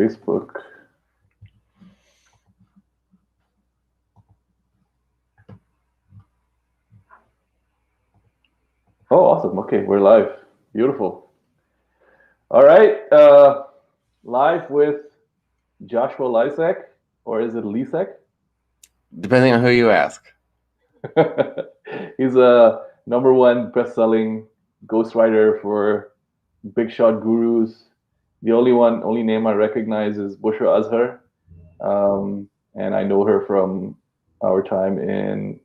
Facebook. Oh, awesome. Okay, we're live. Beautiful. All right. Live with Joshua Lisec, or is it Lisec? Depending on who you ask. He's a #1 best-selling ghostwriter for big shot gurus. The only name I recognize is Bushra Azhar, and I know her from our time in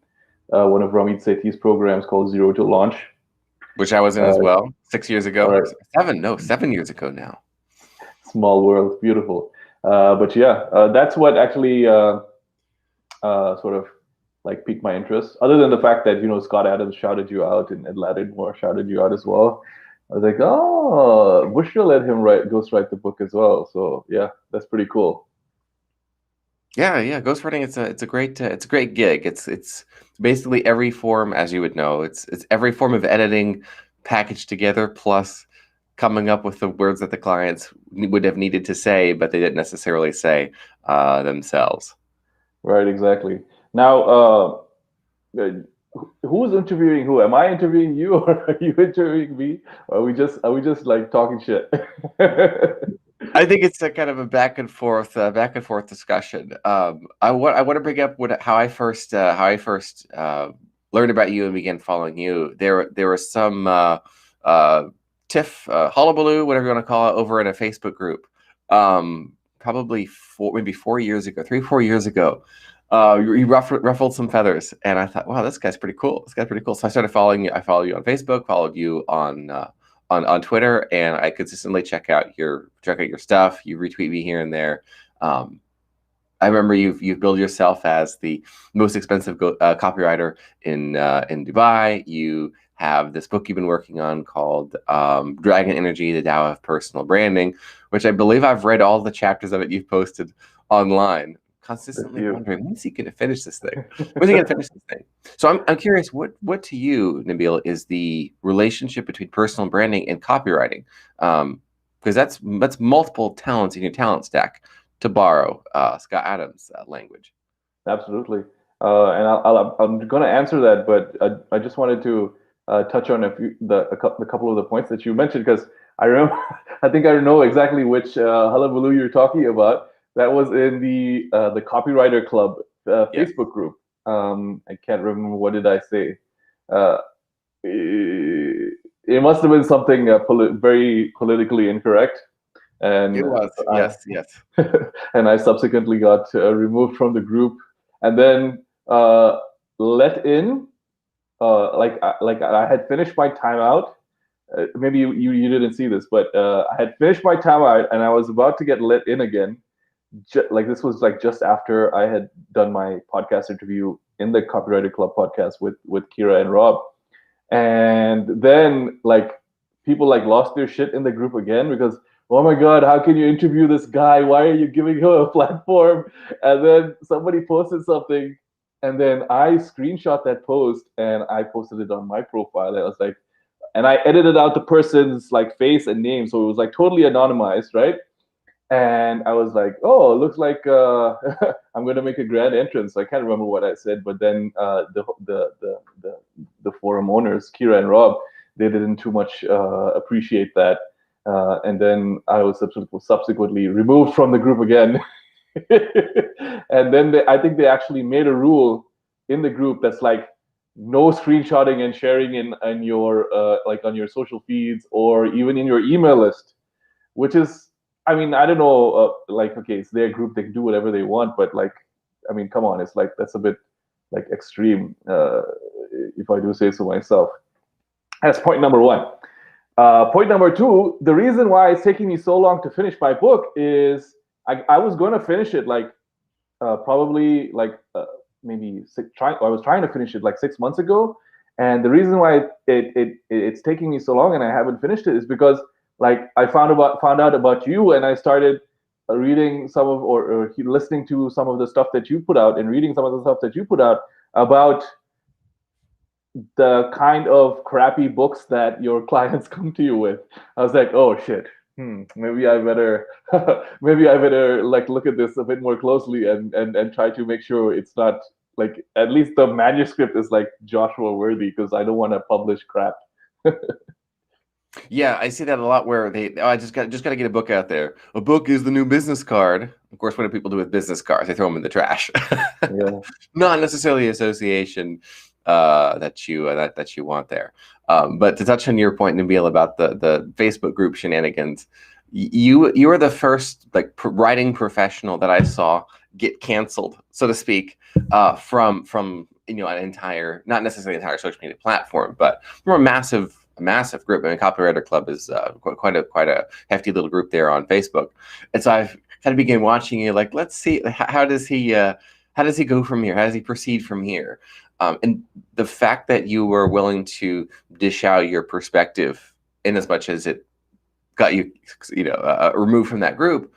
one of Ramit Sethi's programs called Zero to Launch, which I was in as well 6 years ago. Right. 7 years ago now. Small world, beautiful. But yeah, that's what actually sort of like piqued my interest. Other than the fact that Scott Adams shouted you out and Ed Lattimore shouted you out as well. I was like, oh, Bushra let him ghostwrite the book as well. So yeah, that's pretty cool. Yeah, ghostwriting. It's a great gig. It's basically every form, as you would know. It's every form of editing packaged together, plus coming up with the words that the clients would have needed to say, but they didn't necessarily say themselves. Right, exactly. Now, who's interviewing who? Am I interviewing you, or are you interviewing me? Or are we just like talking shit? I think it's a kind of a back and forth discussion. I want to bring up how I first learned about you and began following you. There was some tiff, hullabaloo, whatever you want to call it, over in a Facebook group. Probably 4 years ago, 3-4 years ago. You ruffled some feathers, and I thought, wow, this guy's pretty cool. So I started following you. I follow you on Facebook, followed you on Twitter, and I consistently check out your stuff. You retweet me here and there. I remember you've billed yourself as the most expensive copywriter in Dubai. You have this book you've been working on called Dragon Energy: The Tao of Personal Branding, which I believe I've read all the chapters of it you've posted online. Consistently wondering, when is he going to finish this thing? So I'm curious, what to you, Nabil, is the relationship between personal branding and copywriting? Because that's multiple talents in your talent stack, to borrow Scott Adams' language. Absolutely, and I'm going to answer that, but I just wanted to touch on a couple of the points that you mentioned, because I remember, I think I know exactly which hullabaloo you're talking about. That was in the Copywriter Club Facebook group. I can't remember, what did I say. It must have been something very politically incorrect. And it was, yes. And I subsequently got removed from the group, and then let in, like I had finished my timeout. Maybe you didn't see this, but I had finished my timeout and I was about to get let in again. Like this was like just after I had done my podcast interview in the Copywriter Club podcast with Kira and Rob, and then like people like lost their shit in the group again, because, oh my God, how can you interview this guy? Why are you giving him a platform? And then somebody posted something, and then I screenshot that post and I posted it on my profile. I was like, and I edited out the person's like face and name, so it was like totally anonymized, right? And I was like, oh, it looks like I'm going to make a grand entrance. I can't remember what I said, but then the forum owners, Kira and Rob, they didn't too much appreciate that. And then I was subsequently removed from the group again. And then I think they actually made a rule in the group that's like, no screenshotting and sharing in your like on your social feeds or even in your email list, which is, I mean, I don't know, like, okay, it's their group, they can do whatever they want, but like, I mean, come on, it's like, that's a bit like extreme, if I do say so myself. That's point number one. Point number two, the reason why it's taking me so long to finish my book is I was going to finish it like probably like maybe I was trying to finish it like 6 months ago. And the reason why it's taking me so long and I haven't finished it is because like I found out about you, and I started reading some of or listening to some of the stuff that you put out and reading some of the stuff that you put out about the kind of crappy books that your clients come to you with. I was like, oh shit, Maybe I better maybe I better like look at this a bit more closely and try to make sure it's not like at least the manuscript is like Joshua worthy, because I don't want to publish crap. Yeah, I see that a lot where I just got to get a book out there. A book is the new business card. Of course, what do people do with business cards? They throw them in the trash. Yeah. Not necessarily association that you want there. But to touch on your point, Nabil, about the Facebook group shenanigans, you are the first like writing professional that I saw get canceled, so to speak, from an entire, not necessarily entire social media platform, but from a massive group. I mean, Copywriter Club is quite a hefty little group there on Facebook, and so I've kind of began watching you. Like, let's see how does he go from here? How does he proceed from here? And the fact that you were willing to dish out your perspective in as much as it got you, removed from that group,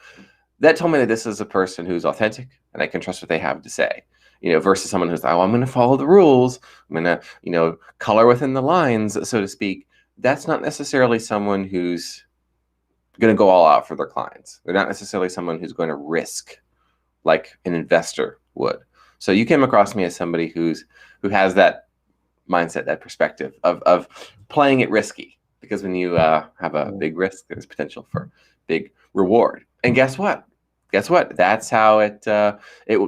that told me that this is a person who's authentic and I can trust what they have to say. Versus someone who's like, oh, I'm going to follow the rules. I'm going to, color within the lines, so to speak. That's not necessarily someone who's going to go all out for their clients. They're not necessarily someone who's going to risk like an investor would. So you came across me as somebody who has that mindset, that perspective of playing it risky, because when you have a big risk, there's potential for big reward. And guess what? That's how it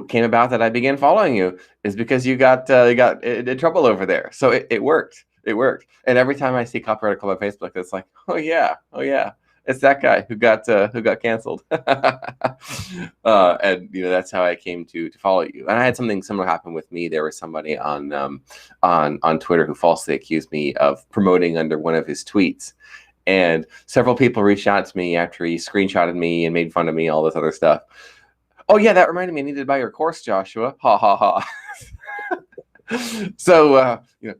came about that I began following you, is because you got in trouble over there. So it worked. It worked. And every time I see Copywriter Club on Facebook, it's like, oh yeah, it's that guy who got canceled. And that's how I came to follow you. And I had something similar happen with me. There was somebody on Twitter who falsely accused me of promoting under one of his tweets. And several people reached out to me after he screenshotted me and made fun of me, all this other stuff. Oh yeah, that reminded me, I needed to buy your course, Joshua. Ha ha ha. So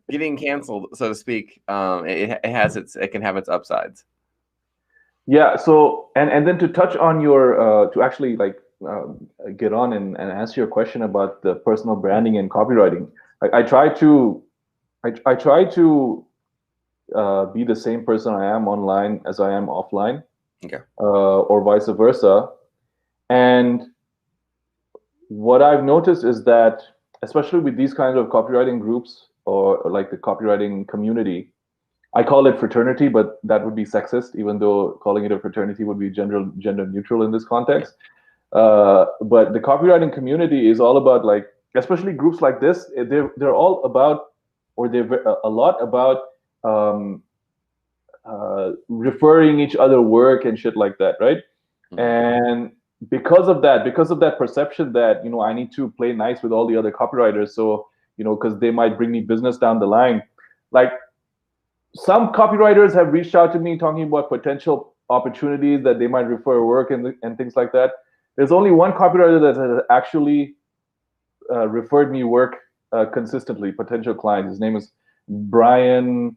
getting canceled, so to speak, it can have its upsides. Yeah. So and then to touch on your to actually like get on and answer your question about the personal branding and copywriting. I try to be the same person I am online as I am offline, Okay. or vice versa. And what I've noticed is that, especially with these kinds of copywriting groups or like the copywriting community, I call it fraternity, but that would be sexist, even though calling it a fraternity would be gender neutral in this context. But the copywriting community is all about, like, especially groups like this, they're all about, or they're a lot about referring each other work and shit like that, right? Mm-hmm. And because of that perception that I need to play nice with all the other copywriters, so because they might bring me business down the line, like some copywriters have reached out to me talking about potential opportunities that they might refer work and things like that. There's only one copywriter that has actually referred me work consistently, potential clients. His name is Brian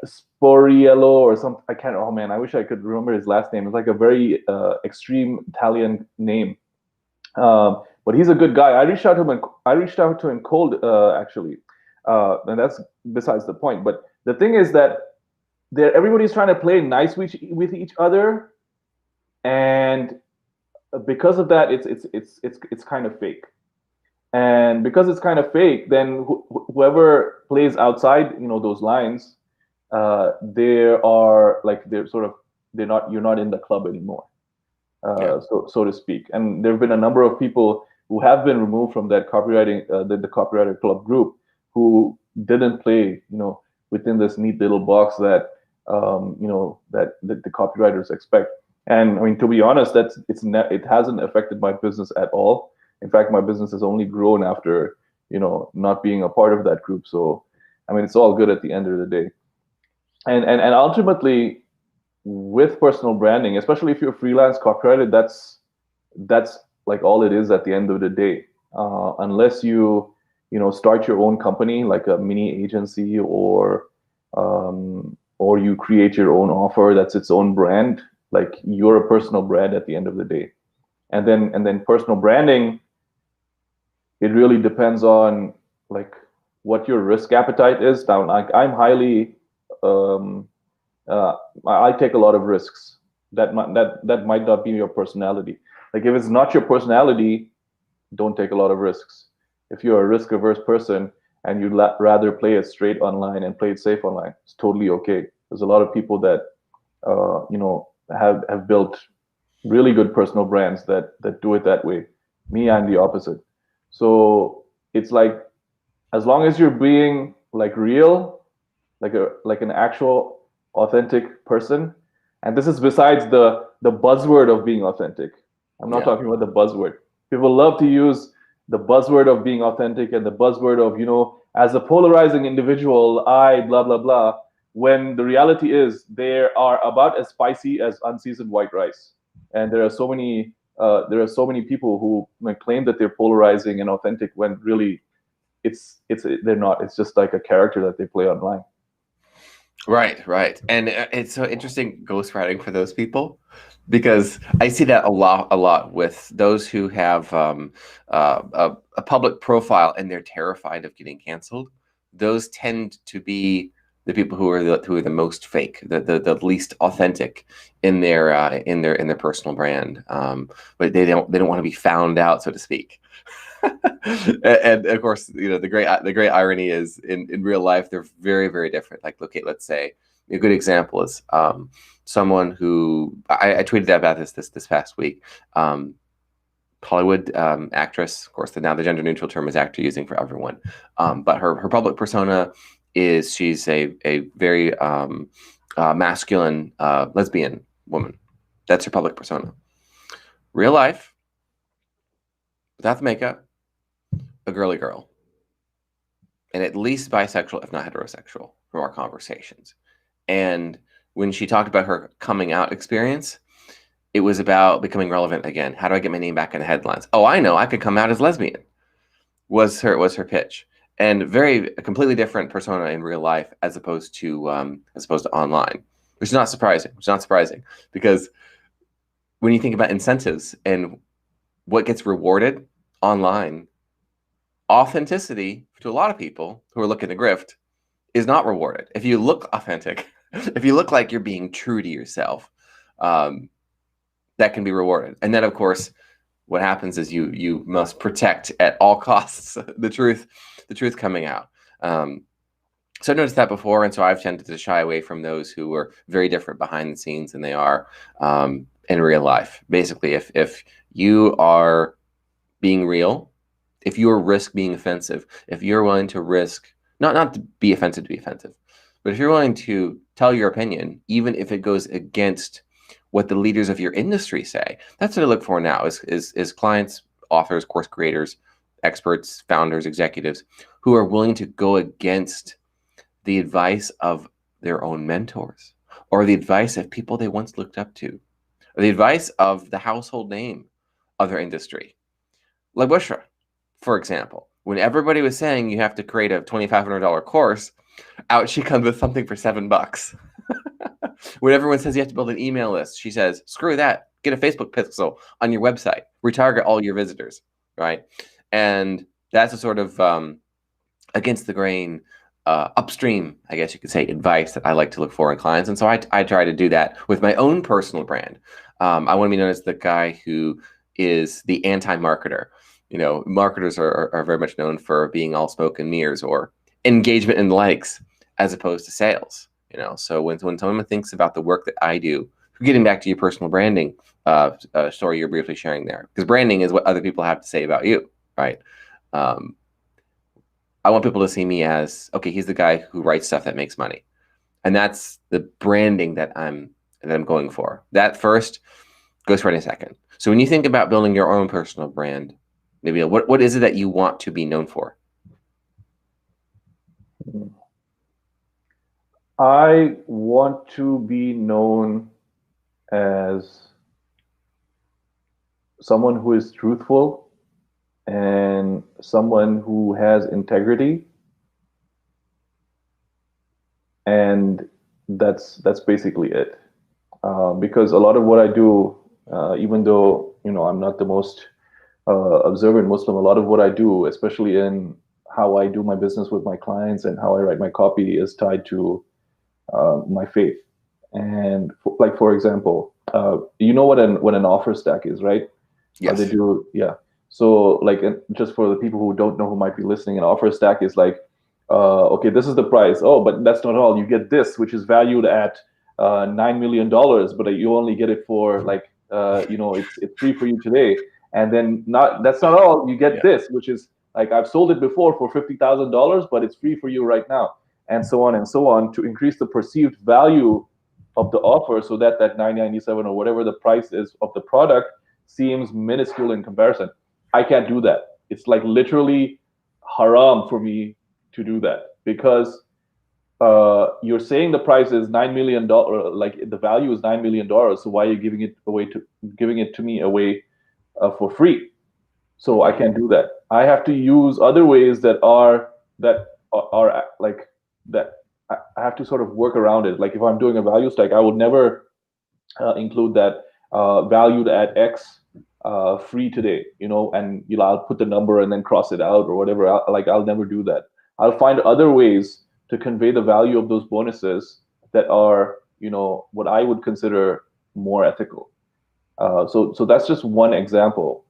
Sporiello or something. I can't. Oh man, I wish I could remember his last name. It's like a very extreme Italian name. But he's a good guy. I reached out to him cold, actually, and that's besides the point. But the thing is that everybody's trying to play nice with each other, and because of that, it's kind of fake. And because it's kind of fake, then whoever plays outside, those lines, you're not in the club anymore, so to speak. And there have been a number of people who have been removed from that copywriting, the Copywriter Club group, who didn't play, within this neat little box that that the copywriters expect. And I mean, to be honest, it hasn't affected my business at all. In fact, my business has only grown after, not being a part of that group. So, I mean, it's all good at the end of the day. And ultimately, with personal branding, especially if you're a freelance copywriter, that's like all it is at the end of the day. Unless you start your own company, like a mini agency, or you create your own offer that's its own brand, like you're a personal brand at the end of the day. And then personal branding, it really depends on like what your risk appetite is. Now, like I'm highly I take a lot of risks. That might not be your personality. Like if it's not your personality, don't take a lot of risks. If you're a risk averse person and you'd rather play it straight online and play it safe online, it's totally okay. There's a lot of people that have built really good personal brands that do it that way. Me, I'm the opposite. So it's like, as long as you're being like real, like an actual authentic person, and this is besides the buzzword of being authentic. I'm not Yeah. talking about the buzzword. People love to use the buzzword of being authentic and the buzzword of, as a polarizing individual, I blah blah blah, when the reality is they are about as spicy as unseasoned white rice. And there are so many people who claim that they're polarizing and authentic when really they're not. It's just like a character that they play online. Right, right. And it's so interesting ghostwriting for those people, because I see that a lot with those who have a public profile and they're terrified of getting canceled. Those tend to be the people who are the most fake, the least authentic in their personal brand. But they don't want to be found out, so to speak. And of course, the great irony is in real life they're very, very different. Like, okay, let's say a good example is someone who I tweeted about this past week. Hollywood actress, of course, now the gender neutral term is actor using for everyone. But her public persona is she's a very masculine lesbian woman. That's her public persona. Real life, without the makeup, a girly girl, and at least bisexual, if not heterosexual, from our conversations. And when she talked about her coming out experience, it was about becoming relevant again. How do I get my name back in the headlines? Oh, I know, I could come out as lesbian. Was her pitch, and a completely different persona in real life as opposed to online, which is not surprising. Because when you think about incentives and what gets rewarded online, authenticity to a lot of people who are looking to grift is not rewarded. If you look authentic, if you look like you're being true to yourself, that can be rewarded. And then, of course, what happens is you must protect at all costs the truth coming out. So I've noticed that before, and so I've tended to shy away from those who are very different behind the scenes than they are in real life. Basically, if you are being real, if you risk being offensive, if you're willing to risk not to be offensive, but if you're willing to tell your opinion, even if it goes against what the leaders of your industry say, that's what I look for now is clients, authors, course creators, experts, founders, executives who are willing to go against the advice of their own mentors or the advice of people they once looked up to, or the advice of the household name of their industry. Like Bushra, for example, when everybody was saying you have to create a $2,500 course, out she comes with something for $7. When everyone says you have to build an email list, she says, screw that. Get a Facebook pixel on your website. Retarget all your visitors, right? And that's a sort of against the grain, upstream, I guess you could say, advice that I like to look for in clients. And so I try to do that with my own personal brand. I want to be known as the guy who is the anti-marketer. Marketers are very much known for being all smoke and mirrors or engagement and likes as opposed to sales. So when someone thinks about the work that I do, getting back to your personal branding story you're briefly sharing there, because branding is what other people have to say about you, right? I want people to see me as, okay, he's the guy who writes stuff that makes money. And that's the branding that I'm going for. That first, ghostwriting second. So when you think about building your own personal brand, maybe what is it that you want to be known for? I want to be known as someone who is truthful and someone who has integrity, and that's basically it. Because a lot of what I do, even though I'm not the most observant Muslim, a lot of what I do, especially in how I do my business with my clients and how I write my copy, is tied to my faith. And like for example, you know what an offer stack is, right? Or they Yes. do, yeah. So like just for the people who don't know who might be listening, an offer stack is like, okay, this is the price. Oh, but that's not all. You get this, which is valued at $9 million, but you only get it for like it's free for you today. And then not that's not all. You get Yeah. this, which is like I've sold it before for $50,000, but it's free for you right now, and so on, to increase the perceived value of the offer, so that that 997 or whatever the price is of the product seems minuscule in comparison. I can't do that. It's like literally haram for me to do that, because you're saying the price is $9 million, like the value is $9 million. So why are you giving it to me away for free? So I can't do that. I have to use other ways that are like that. I have to sort of work around it. Like if I'm doing a value stack, I would never include that valued at X, free today, and I'll put the number and then cross it out or whatever. I'll never do that. I'll find other ways to convey the value of those bonuses that are, what I would consider more ethical. So that's just one example.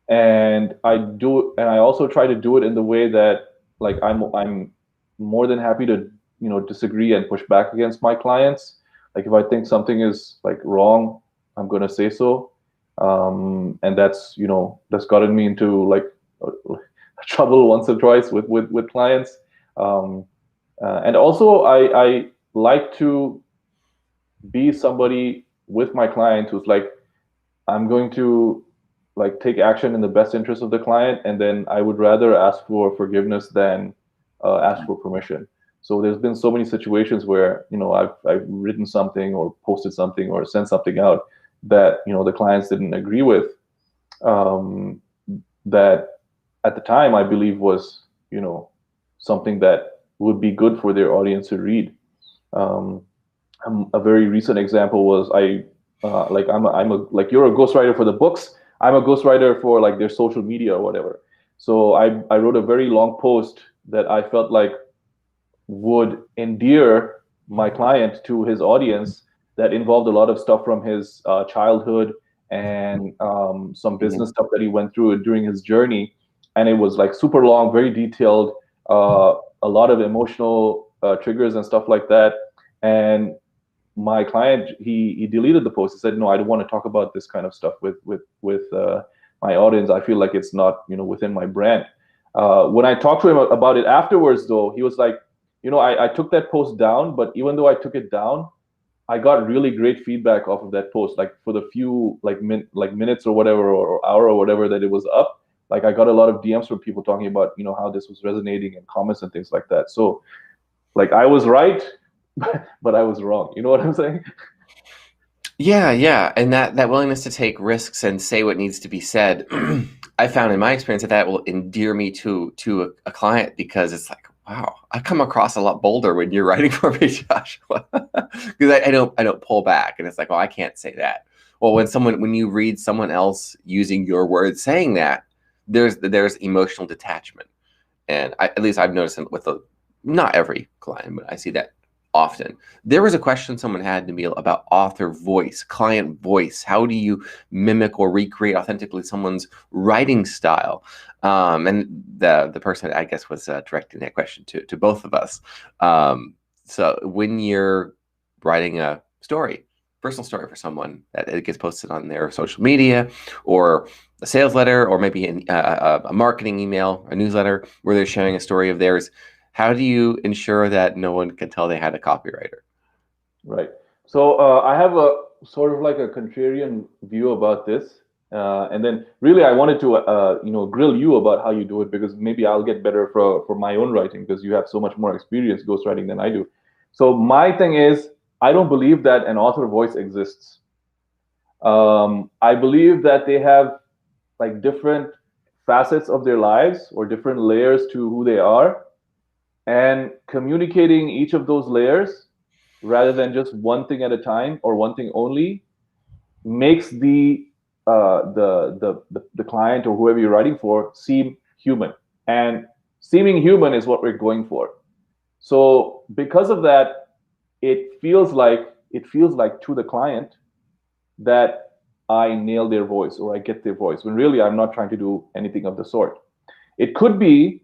And I also try to do it in the way that, like, I'm more than happy to disagree and push back against my clients. Like if I think something is like wrong, I'm gonna say so. And that's gotten me into like trouble once or twice with clients. And also I like to be somebody with my client who's like, I'm going to like take action in the best interest of the client, and then I would rather ask for forgiveness than ask for permission. So there's been so many situations where I've written something or posted something or sent something out that the clients didn't agree with, um, that at the time I believe was something that would be good for their audience to read. Um, a very recent example was I'm a like, you're a ghostwriter for the books. I'm a ghostwriter for like their social media or whatever. So I wrote a very long post that I felt like would endear my client to his audience, that involved a lot of stuff from his childhood, and some Mhm. business stuff that he went through during his journey. And it was like super long, very detailed, a lot of emotional triggers and stuff like that. And my client, he deleted the post. He said, no, I don't want to talk about this kind of stuff with my audience. I feel like it's not within my brand. When I talked to him about it afterwards, though, he was like, I took that post down, but even though I took it down, I got really great feedback off of that post. Like for the few like minutes or whatever, or hour or whatever that it was up, like I got a lot of DMs from people talking about how this was resonating, and comments and things like that. So like I was right, but I was wrong. You know what I'm saying? Yeah, yeah, and that willingness to take risks and say what needs to be said, I found in my experience that will endear me to a client, because it's like, wow, I come across a lot bolder when you're writing for me, Joshua, because I don't pull back, and it's like, oh, I can't say that. Well, when you read someone else using your words saying that, there's emotional detachment, and at least I've noticed it with not every client, but I see that often. There was a question someone had, Nabil, about author voice, client voice. How do you mimic or recreate authentically someone's writing style? And the person, I guess, was directing that question to both of us. So when you're writing a story, personal story for someone, that it gets posted on their social media, or a sales letter, or maybe a marketing email, a newsletter where they're sharing a story of theirs, how do you ensure that no one can tell they had a copywriter? Right. So I have a sort of like a contrarian view about this, and then really I wanted to grill you about how you do it, because maybe I'll get better for my own writing, because you have so much more experience ghostwriting than I do. So my thing is, I don't believe that an author voice exists. I believe that they have like different facets of their lives, or different layers to who they are, and communicating each of those layers rather than just one thing at a time or one thing only makes the client or whoever you're writing for seem human. And seeming human is what we're going for. So because of that, it feels like to the client that I nail their voice or I get their voice, when really I'm not trying to do anything of the sort. It could be,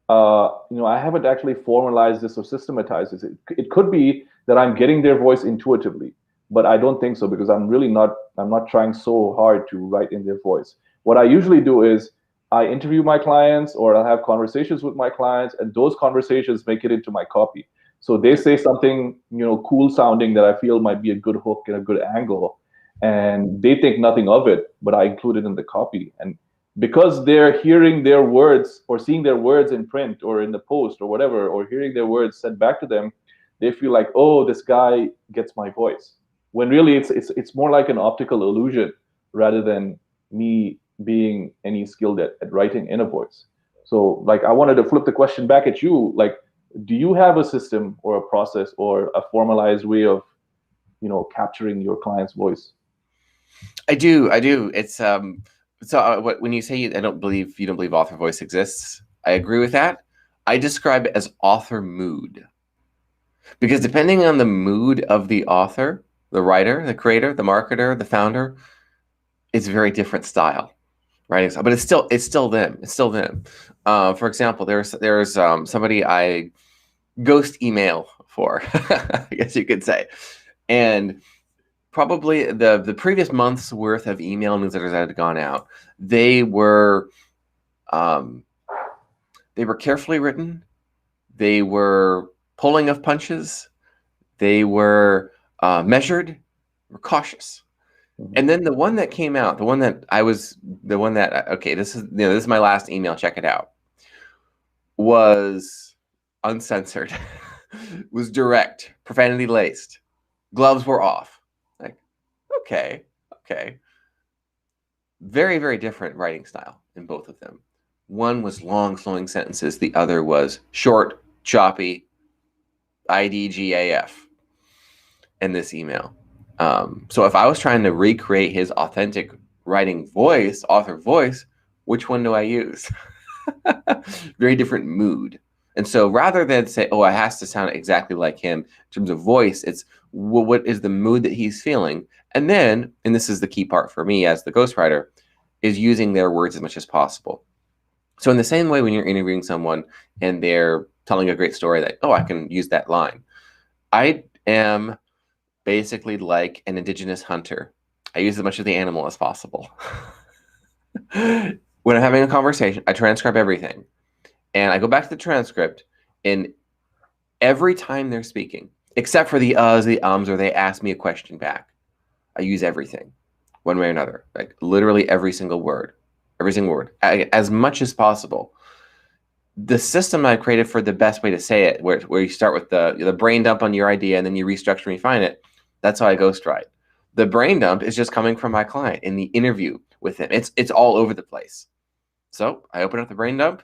I haven't actually formalized this or systematized this. It could be that I'm getting their voice intuitively, but I don't think so, because I'm not trying so hard to write in their voice. What I usually do is I interview my clients, or I'll have conversations with my clients, and those conversations make it into my copy. So they say something, cool sounding that I feel might be a good hook and a good angle, and they think nothing of it, but I include it in the copy. And because they're hearing their words or seeing their words in print or in the post or whatever, or hearing their words sent back to them, they feel like, oh, this guy gets my voice. When really it's more like an optical illusion rather than me being any skilled at writing in a voice. So like, I wanted to flip the question back at you. Like, do you have a system or a process or a formalized way of, capturing your client's voice? I do. It's when you say you don't believe author voice exists, I agree with that. I describe it as author mood, because depending on the mood of the author, the writer, the creator, the marketer, the founder, it's a very different style writing style. But it's still them. It's still them. For example, there's somebody I ghost email for, I guess you could say, and probably the previous month's worth of email newsletters that had gone out, they were carefully written. They were pulling of punches. They were measured, were cautious. And then the one that came out, okay, this is my last email, check it out, was uncensored, was direct, profanity laced, gloves were off. Like, okay. Very, very different writing style in both of them. One was long, flowing sentences. The other was short, choppy, IDGAF in this email. So if I was trying to recreate his authentic writing voice, author voice, which one do I use? Very different mood. And so rather than say, oh, it has to sound exactly like him in terms of voice, it's what is the mood that he's feeling? And then, and this is the key part for me as the ghostwriter, is using their words as much as possible. So in the same way, when you're interviewing someone and they're telling a great story that, oh, I can use that line. I am basically like an indigenous hunter. I use as much of the animal as possible. When I'm having a conversation, I transcribe everything. And I go back to the transcript, and every time they're speaking, except for the uhs, the ums, or they ask me a question back, I use everything, one way or another, like literally every single word, as much as possible. The system I created for the best way to say it, where you start with the brain dump on your idea, and then you restructure and refine it, that's how I ghostwrite. The brain dump is just coming from my client in the interview with him. It's all over the place. So I open up the brain dump,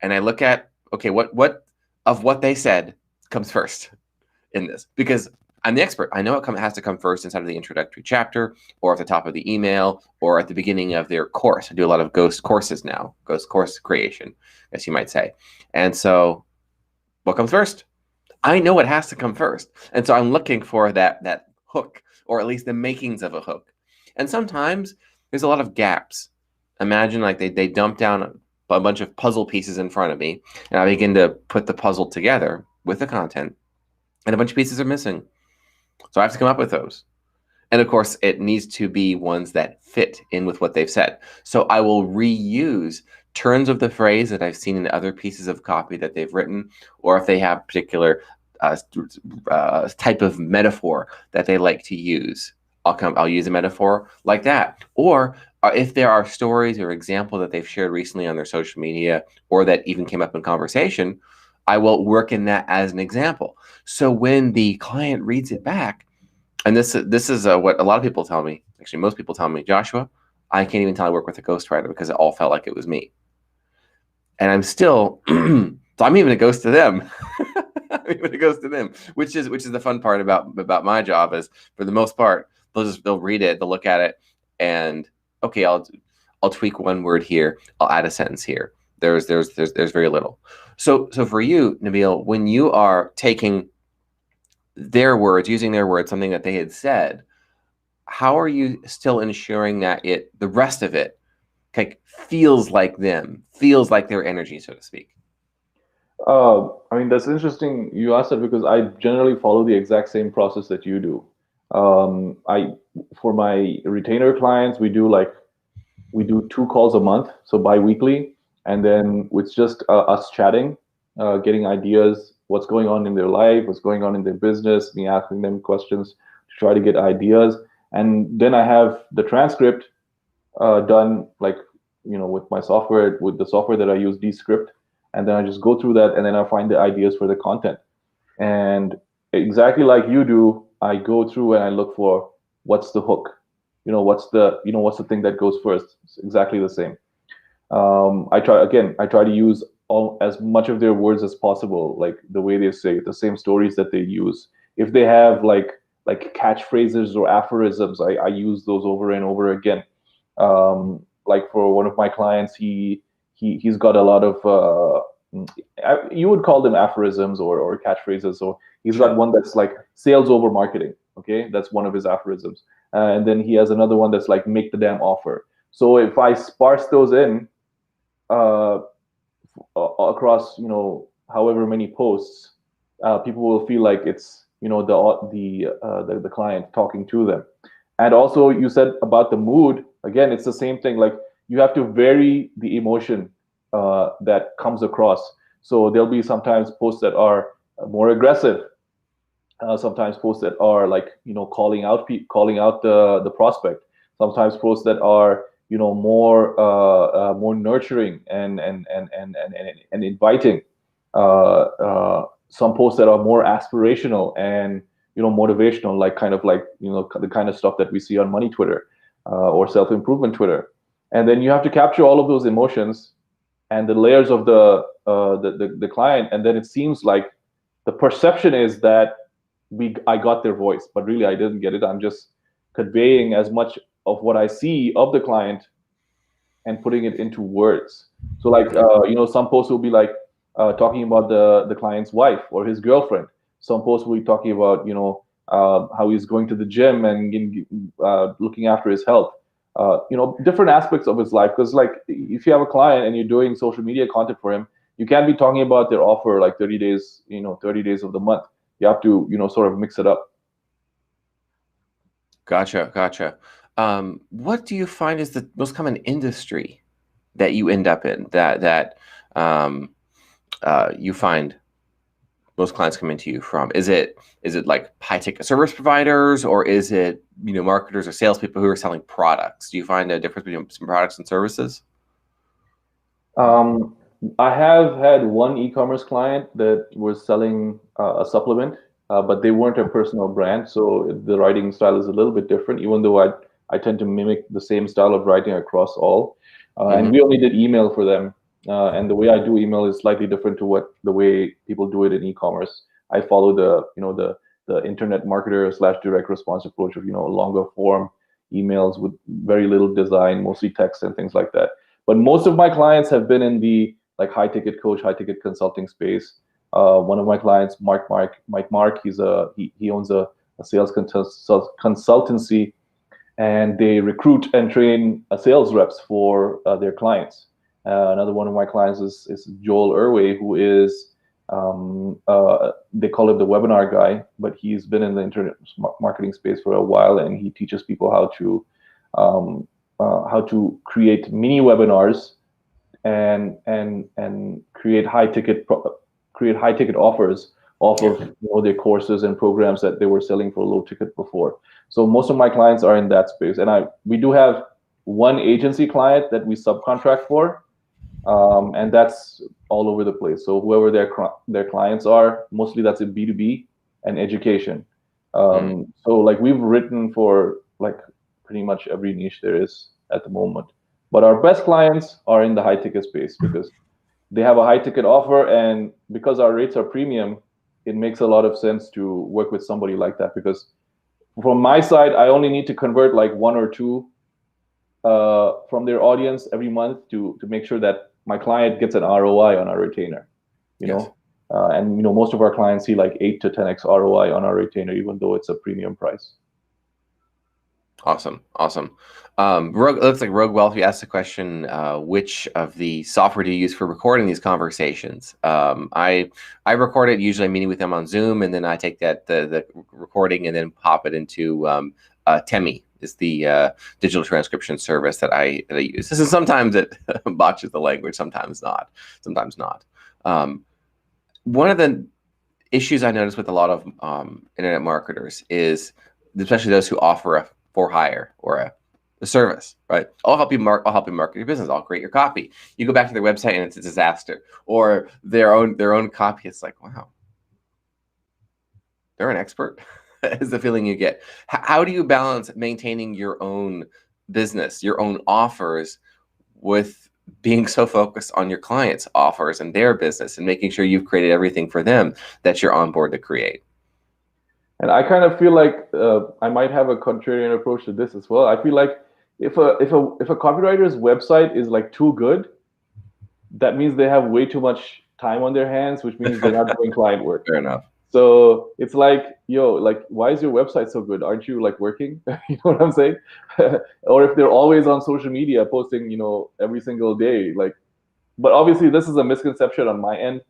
and I look at, okay, what of what they said comes first in this, because I'm the expert. I know it has to come first inside of the introductory chapter, or at the top of the email, or at the beginning of their course. I do a lot of ghost courses now, ghost course creation, as you might say. And so what comes first? I know it has to come first. And so I'm looking for that hook, or at least the makings of a hook. And sometimes there's a lot of gaps. Imagine like they dump down a bunch of puzzle pieces in front of me, and I begin to put the puzzle together with the content, and a bunch of pieces are missing. So I have to come up with those. And of course, it needs to be ones that fit in with what they've said. So I will reuse turns of the phrase that I've seen in other pieces of copy that they've written, or if they have particular type of metaphor that they like to use, I'll use a metaphor like that. Or if there are stories or examples that they've shared recently on their social media, or that even came up in conversation, I will work in that as an example. So when the client reads it back, and this is what a lot of people tell me, actually most people tell me, Joshua, I can't even tell I work with a ghostwriter because it all felt like it was me. And I'm still, so I'm even a ghost to them. I'm even a ghost to them, which is the fun part about my job is, for the most part, they'll read it, they'll look at it, and okay, I'll tweak one word here, I'll add a sentence here. There's very little. So for you, Nabil, when you are taking their words, using their words, something that they had said, how are you still ensuring that the rest of it, like, feels like them, feels like their energy, so to speak? I mean, that's interesting you asked that because I generally follow the exact same process that you do. I For my retainer clients, we do 2 calls a month, so bi-weekly, and then it's just us chatting, getting ideas, what's going on in their life, what's going on in their business, me asking them questions to try to get ideas, and then I have the transcript done, like, with my software, with the software that I use, Descript, and then I just go through that, and then I find the ideas for the content. And exactly like you do, I go through and I look for what's the hook, what's the thing that goes first. It's exactly the same. I try to use as much of their words as possible, like the way they say it, the same stories that they use. If they have like catchphrases or aphorisms, I use those over and over again. Like for one of my clients, he's got a lot of you would call them aphorisms or catchphrases. So he's got one that's like sales over marketing. Okay, that's one of his aphorisms, and then he has another one that's like make the damn offer. So if I sparse those in uh, across, however many posts, people will feel like it's, the client talking to them. And also, you said about the mood. Again, it's the same thing. Like, you have to vary the emotion that comes across. So there'll be sometimes posts that are more aggressive, sometimes posts that are like, calling out the prospect. Sometimes posts that are, more nurturing and inviting. Some posts that are more aspirational and, motivational, like kind of like, the kind of stuff that we see on money Twitter, or self-improvement Twitter. And then you have to capture all of those emotions and the layers of the client, and then it seems like the perception is that I got their voice, but really I didn't get it. I'm just conveying as much of what I see of the client and putting it into words. So like, some posts will be like talking about the client's wife or his girlfriend. Some posts will be talking about, how he's going to the gym and looking after his health. Different aspects of his life. Because like, if you have a client and you're doing social media content for him, you can't be talking about their offer like 30 days, 30 days of the month. You have to, sort of mix it up. Gotcha. What do you find is the most common industry that you end up in, that you find most clients coming to you from? Is it like high ticket service providers, or is it, marketers or salespeople who are selling products? Do you find a difference between some products and services? I have had one e-commerce client that was selling a supplement, but they weren't a personal brand, so the writing style is a little bit different. Even though I tend to mimic the same style of writing across all, and we only did email for them, and the way I do email is slightly different to what the way people do it in e-commerce. I follow the internet marketer / direct response approach of, longer form emails with very little design, mostly text and things like that. But most of my clients have been in the like high ticket coach, high ticket consulting space. One of my clients, Mike Mark, he owns a sales consultancy, and they recruit and train sales reps for their clients. Another one of my clients is Joel Irway, who is they call him the webinar guy, but he's been in the internet marketing space for a while, and he teaches people how to create mini webinars and create high ticket offers off of their courses and programs that they were selling for low ticket before. So most of my clients are in that space, and we do have one agency client that we subcontract for, and that's all over the place. So whoever their clients are, mostly that's in B2B and education. So like, we've written for like pretty much every niche there is at the moment. But our best clients are in the high ticket space because they have a high ticket offer, and because our rates are premium, it makes a lot of sense to work with somebody like that. Because from my side, I only need to convert like one or two from their audience every month to make sure that my client gets an ROI on our retainer. You know, And most of our clients see like 8 to 10x ROI on our retainer, even though it's a premium price. Awesome. Rogue, it looks like Rogue Wealth, you asked the question, which of the software do you use for recording these conversations? I record it, usually meeting with them on Zoom, and then I take the recording and then pop it into Temi, is the digital transcription service that I use. This is sometimes it botches the language, sometimes not. One of the issues I notice with a lot of internet marketers is, especially those who offer a for hire or a service, right? I'll help you market your business. I'll create your copy. You go back to their website and it's a disaster, or their own copy. It's like, wow, they're an expert. Is the feeling you get. How do you balance maintaining your own business, your own offers, with being so focused on your clients' offers and their business, and making sure you've created everything for them that you're on board to create? And I kind of feel like I might have a contrarian approach to this as well. I feel like if a copywriter's website is like too good, that means they have way too much time on their hands, which means they're not doing client work. Fair enough. So it's like, like, why is your website so good? Aren't you like working? You know what I'm saying? Or if they're always on social media posting, every single day, like, but obviously this is a misconception on my end.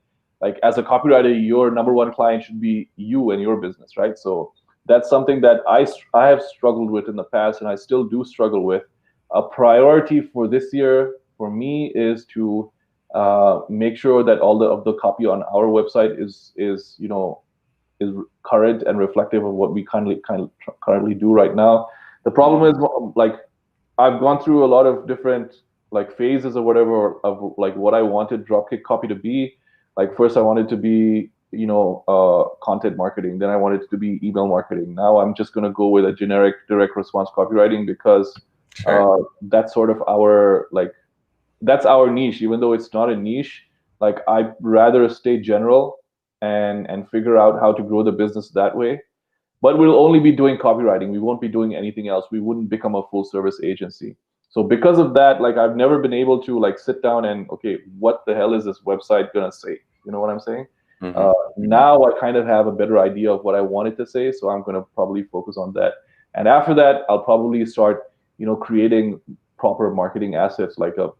Like, as a copywriter, your number one client should be you and your business, right? So that's something that I have struggled with in the past, and I still do struggle with. A priority for this year for me is to make sure that all of the copy on our website is current and reflective of what we currently do right now. The problem is, like, I've gone through a lot of different like phases or whatever of like what I wanted Dropkick copy to be. Like, first I wanted to be content marketing, then I wanted it to be email marketing. Now I'm just going to go with a generic direct response copywriting, because that's sort of that's our niche. Even though it's not a niche, like, I'd rather stay general and figure out how to grow the business that way. But we'll only be doing copywriting. We won't be doing anything else. We wouldn't become a full service agency. So because of that, like, I've never been able to like sit down and, okay, what the hell is this website gonna say? You know what I'm saying? Mm-hmm. Now I kind of have a better idea of what I want it to say, so I'm gonna probably focus on that. And after that, I'll probably start, creating proper marketing assets, like a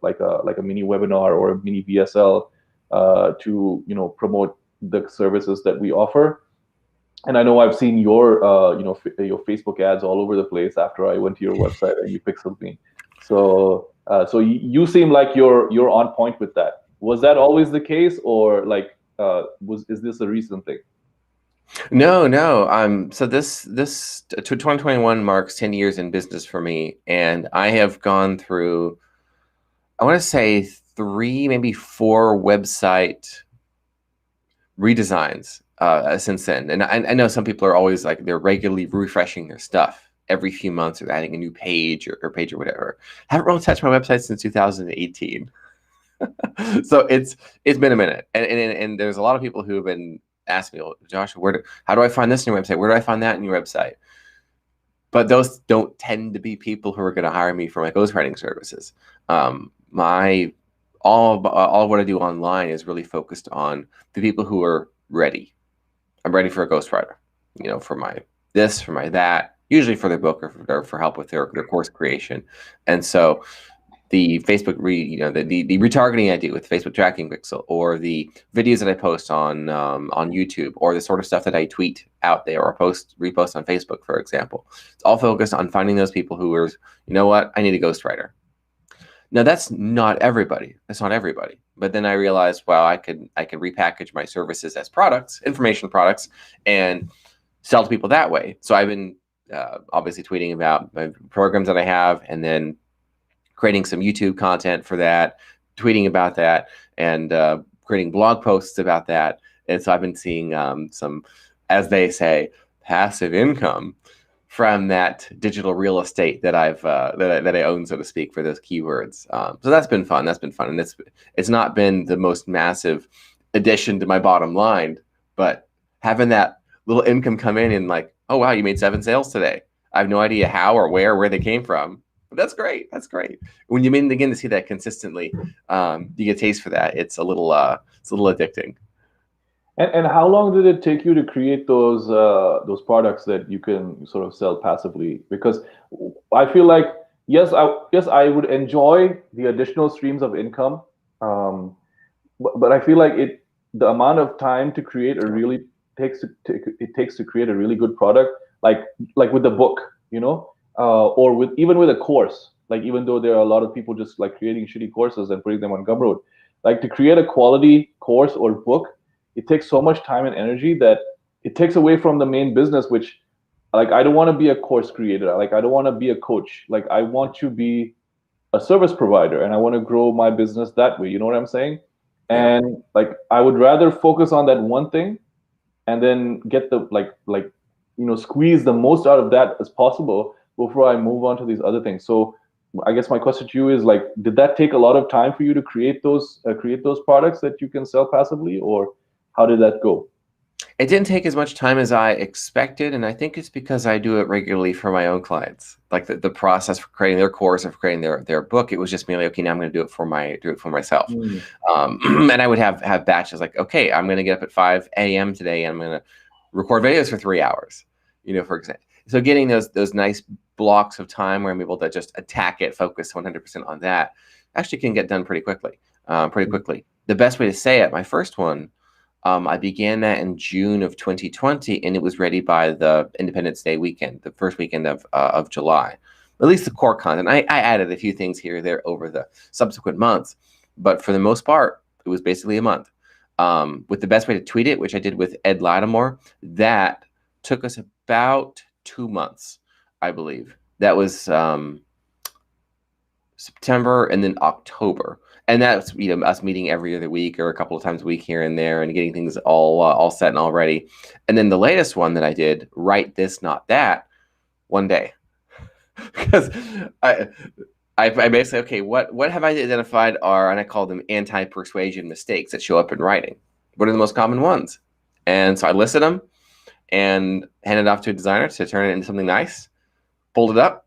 mini webinar or a mini VSL to promote the services that we offer. And I know I've seen your your Facebook ads all over the place after I went to your website and you pixeled me. So you seem like you're on point with that. Was that always the case, or like is this a recent thing? No. So this 2021 marks 10 years in business for me, and I have gone through, I want to say 3, maybe 4 website redesigns since then. And I know some people are always like, they're regularly refreshing their stuff every few months, or adding a new page or whatever. Haven't really touched my website since 2018. So it's been a minute, and there's a lot of people who have been asking me, well, Josh, how do I find this in your website? Where do I find that in your website? But those don't tend to be people who are going to hire me for my ghostwriting services. All what I do online is really focused on the people who are ready. I'm ready for a ghostwriter, for my this, for my that, usually for their book or for help with their course creation. And so the Facebook the retargeting I do with Facebook Tracking Pixel, or the videos that I post on YouTube, or the sort of stuff that I tweet out there or repost on Facebook, for example, it's all focused on finding those people who are, I need a ghostwriter. Now that's not everybody. But then I realized, wow, I could repackage my services as products, information products, and sell to people that way. So I've been obviously tweeting about my programs that I have, and then creating some YouTube content for that, tweeting about that, and creating blog posts about that. And so I've been seeing some, as they say, passive income from that digital real estate that that I own, so to speak, for those keywords. So that's been fun. And it's not been the most massive addition to my bottom line, but having that little income come in and like, oh wow, you made 7 sales today. I have no idea how or where they came from. But that's great. When you begin to see that consistently, you get a taste for that. It's a little addicting. And how long did it take you to create those products that you can sort of sell passively? Because I feel like yes, I would enjoy the additional streams of income, um, but I feel like the amount of time to create a really it takes to create a really good product, like with the book, or with even with a course. Like even though there are a lot of people just like creating shitty courses and putting them on Gumroad, like to create a quality course or book, it takes so much time and energy that it takes away from the main business, which like I don't want to be a course creator. Like I don't want to be a coach. Like I want to be a service provider and I want to grow my business that way. You know what I'm saying? Yeah. And like I would rather focus on that one thing and then get the squeeze the most out of that as possible before I move on to these other things. So I guess my question to you is like, did that take a lot of time for you to create those products that you can sell passively, or how did that go? It didn't take as much time as I expected, and I think it's because I do it regularly for my own clients. Like the process for creating their course or for creating their book, it was just merely, okay, now I'm going to do it for myself. Mm. And I would have batches like, okay, I'm going to get up at 5 a.m. today, and I'm going to record videos for 3 hours, for example. So getting those nice blocks of time where I'm able to just attack it, focus 100% on that, actually can get done pretty quickly. The best way to say it, my first one, I began that in June of 2020, and it was ready by the Independence Day weekend, the first weekend of July. At least the core content. I added a few things here or there over the subsequent months, but for the most part, it was basically a month. With the best way to tweet it, which I did with Ed Lattimore, that took us about 2 months, I believe. That was September and then October. And that's us meeting every other week or a couple of times a week here and there and getting things all set and all ready. And then the latest one that I did, Write This Not That, one day. Because I basically, okay, what have I identified are, and I call them anti-persuasion mistakes that show up in writing. What are the most common ones? And so I listed them and handed it off to a designer to turn it into something nice, pulled it up,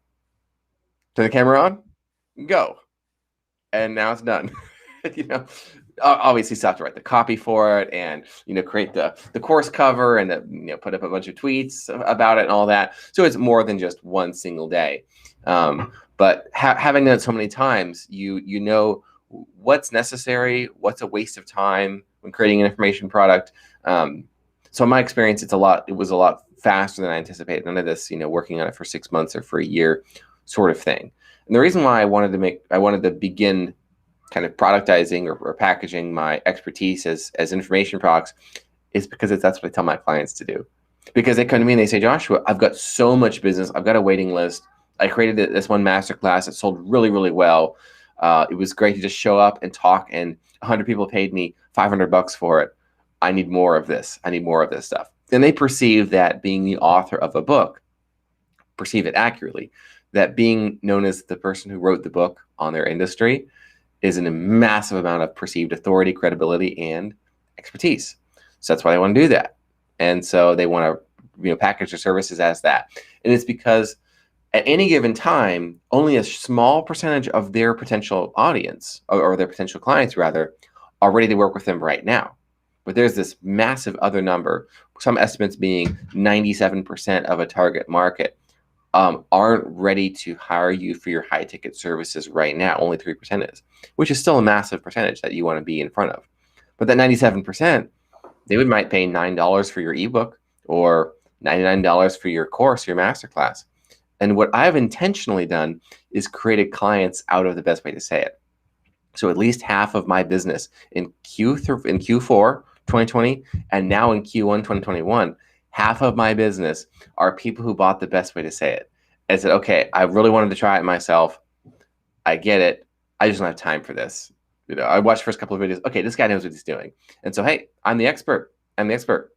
turn the camera on, go. And now it's done. Obviously still have to write the copy for it and create the course cover and put up a bunch of tweets about it and all that. So it's more than just one single day. But having done it so many times, you know what's necessary, what's a waste of time when creating an information product. So in my experience, it was a lot faster than I anticipated. None of this, working on it for 6 months or for a year sort of thing. And the reason why I wanted to begin kind of productizing or packaging my expertise as information products is because that's what I tell my clients to do. Because they come to me and they say, Joshua, I've got so much business. I've got a waiting list. I created this one masterclass. It sold really, really well. It was great to just show up and talk, and 100 people paid me $500 for it. I need more of this. I need more of this stuff. And they perceive that being the author of a book, perceive it accurately, that being known as the person who wrote the book on their industry is a massive amount of perceived authority, credibility, and expertise. So that's why they want to do that. And so they want to package their services as that. And it's because at any given time, only a small percentage of their potential audience, or their potential clients rather, are ready to work with them right now. But there's this massive other number, some estimates being 97% of a target market, aren't ready to hire you for your high ticket services right now. Only 3% is, which is still a massive percentage that you want to be in front of. But that 97%, they might pay $9 for your ebook or $99 for your course, your masterclass. And what I've intentionally done is created clients out of the best way to say it. So at least half of my business in Q4 2020 and now in Q1 2021, half of my business are people who bought the best way to say it and said, okay, I really wanted to try it myself. I get it. I just don't have time for this. I watched the first couple of videos. Okay, this guy knows what he's doing. And so, hey, I'm the expert.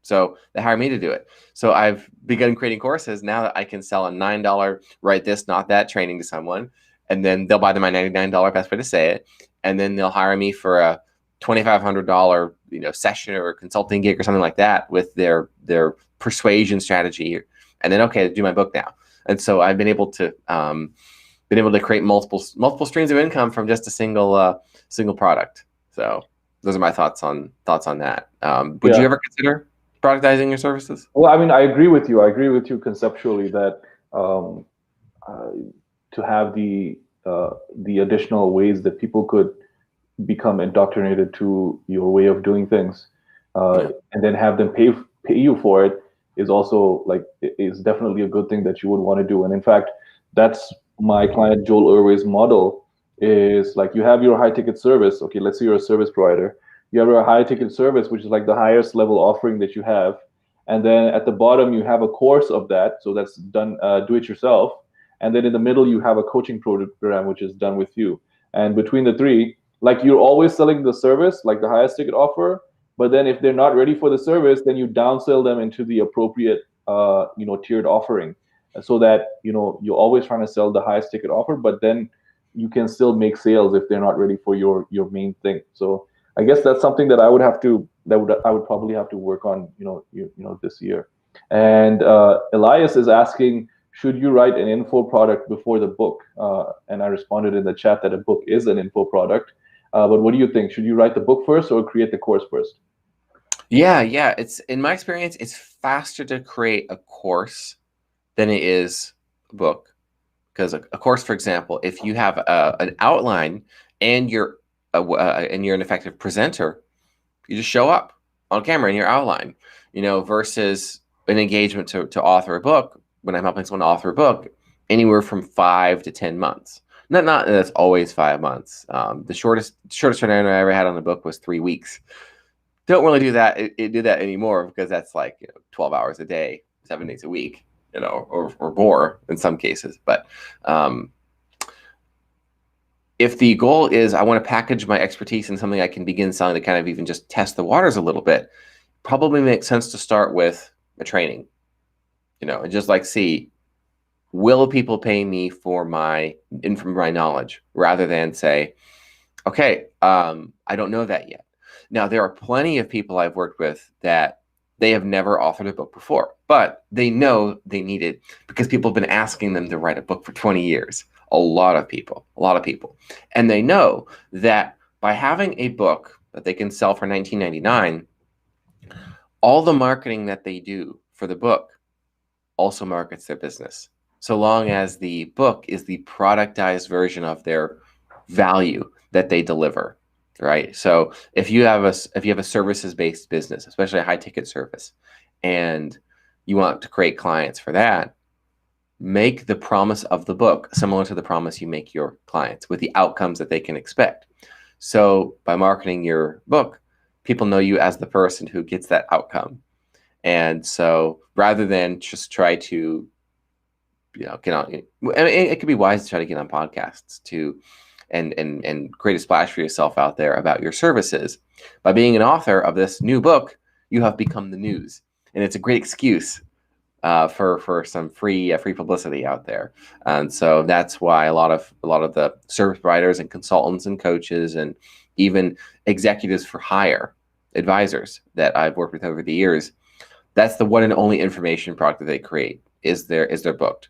So they hire me to do it. So I've begun creating courses now that I can sell a $9 Write This, Not That training to someone. And then they'll buy my $99 best way to say it. And then they'll hire me for a $2,500 session or consulting gig or something like that with their persuasion strategy, and then okay, do my book now. And so I've been able to create multiple streams of income from just a single product. So those are my thoughts on that. Would you Yeah. ever consider productizing your services? Well, I mean, I agree with you. I agree with you conceptually that um, uh, to have the additional ways that people could become indoctrinated to your way of doing things, uh, Yeah. and then have them pay you for it is also like is definitely a good thing that you would want to do. And in fact, that's my client Joel Irway's model is like you have your high ticket service. Okay, let's say you're a service provider. You have a high ticket service, which is like the highest level offering that you have, and then at the bottom you have a course of that, so that's done do it yourself, and then in the middle you have a coaching program which is done with you, and between the three, like you're always selling the service, like the highest ticket offer, but then if they're not ready for the service, then you downsell them into the appropriate tiered offering, so that you're always trying to sell the highest ticket offer, but then you can still make sales if they're not ready for your main thing. So I guess that's something that I would probably have to work on this year. And Elias is asking, should you write an info product before the book? And I responded in the chat that a book is an info product. But what do you think? Should you write the book first or create the course first? Yeah. It's, in my experience, it's faster to create a course than it is a book. Because a course, for example, if you have an outline and you're an effective presenter, you just show up on camera in your outline, versus an engagement to author a book. When I'm helping someone author a book, anywhere from 5 to 10 months. Not that's always 5 months. The shortest turnaround I ever had on the book was 3 weeks. Don't really do that. Do that anymore because that's like 12 hours a day, 7 days a week, or more in some cases. But if the goal is I want to package my expertise in something I can begin selling to kind of even just test the waters a little bit, probably makes sense to start with a training, and just like see, will people pay me for my knowledge, rather than say, okay, I don't know that yet. Now, there are plenty of people I've worked with that they have never authored a book before, but they know they need it because people have been asking them to write a book for 20 years. A lot of people. And they know that by having a book that they can sell for $19.99, all the marketing that they do for the book also markets their business, so long as the book is the productized version of their value that they deliver, right? So if you have a services-based business, especially a high-ticket service, and you want to create clients for that, make the promise of the book similar to the promise you make your clients, with the outcomes that they can expect. So by marketing your book, people know you as the person who gets that outcome. And so rather than just try to, get on, I mean, it could be wise to try to get on podcasts and create a splash for yourself out there about your services. By being an author of this new book, you have become the news, and it's a great excuse for some free publicity out there. And so that's why a lot of the service providers and consultants and coaches and even executives for hire, advisors that I've worked with over the years, that's the one and only information product that they create is their book.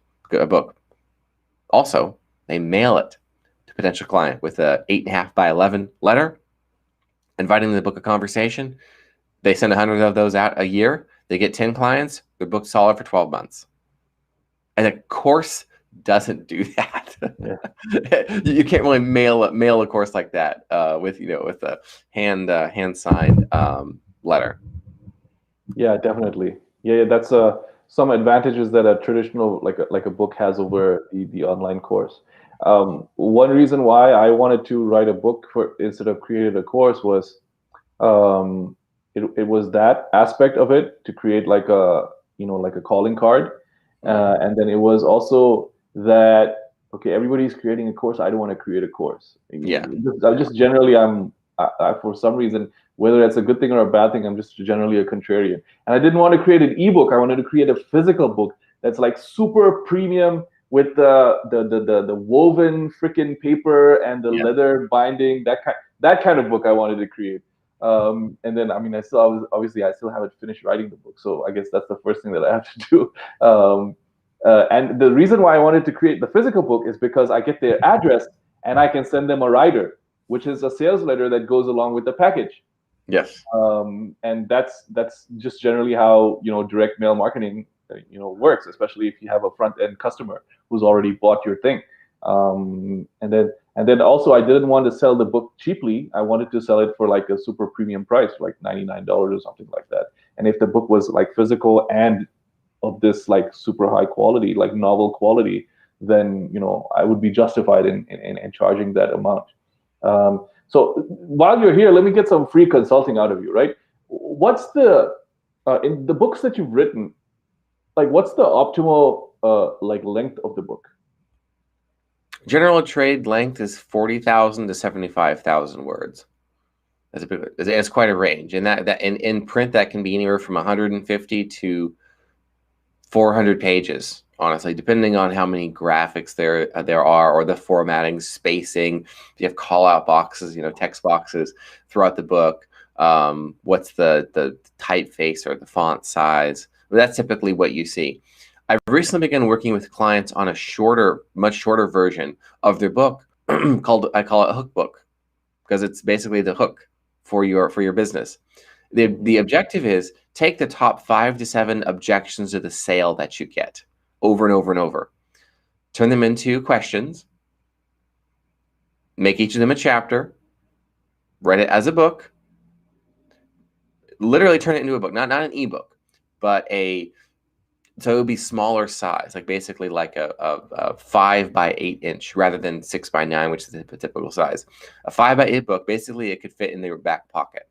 Also, they mail it to potential client with a 8.5 by 11 letter, inviting them to book a conversation. They send 100 of those out a year. They get 10 clients. Their book's solid for 12 months. And a course doesn't do that. Yeah. You can't really mail a course like that with a hand signed letter. Yeah, definitely. Yeah, that's some advantages that a traditional like a book has over the online course. One reason why I wanted to write a book instead of creating a course was um, it was that aspect of it to create like a calling card, and then it was also that okay, everybody's creating a course. I don't want to create a course. Yeah. Just generally I for some reason, whether that's a good thing or a bad thing, I'm just generally a contrarian. And I didn't want to create an ebook. I wanted to create a physical book that's like super premium with the woven freaking paper and the leather binding. That kind of book I wanted to create. And then I mean, I still haven't finished writing the book, so I guess that's the first thing that I have to do. And the reason why I wanted to create the physical book is because I get their address and I can send them a rider which is a sales letter that goes along with the package. Yes. And that's just generally how direct mail marketing works, especially if you have a front end customer who's already bought your thing. And then also, I didn't want to sell the book cheaply. I wanted to sell it for like a super premium price, like $99 or something like that. And if the book was like physical and of this like super high quality, like novel quality, then I would be justified in charging that amount. So while you're here, let me get some free consulting out of you, right? What's the in the books that you've written, like what's the optimal like length of the book? General trade length is 40,000 to 75,000 words. It's quite a range, and that in print that can be anywhere from 150 to 400 pages. Honestly, depending on how many graphics there are, or the formatting, spacing. If you have call out boxes, text boxes throughout the book. What's the typeface or the font size? But that's typically what you see. I've recently begun working with clients on a much shorter version of their book I call it a hook book, because it's basically the hook for your business. The objective is take the top 5 to 7 objections to the sale that you get over and over and over. Turn them into questions. Make each of them a chapter. Write it as a book. Literally turn it into a book, not an ebook, but so it would be smaller size, like basically like a 5 by 8 inch rather than 6 by 9, which is the typical size. A 5 by 8 book, basically it could fit in your back pocket.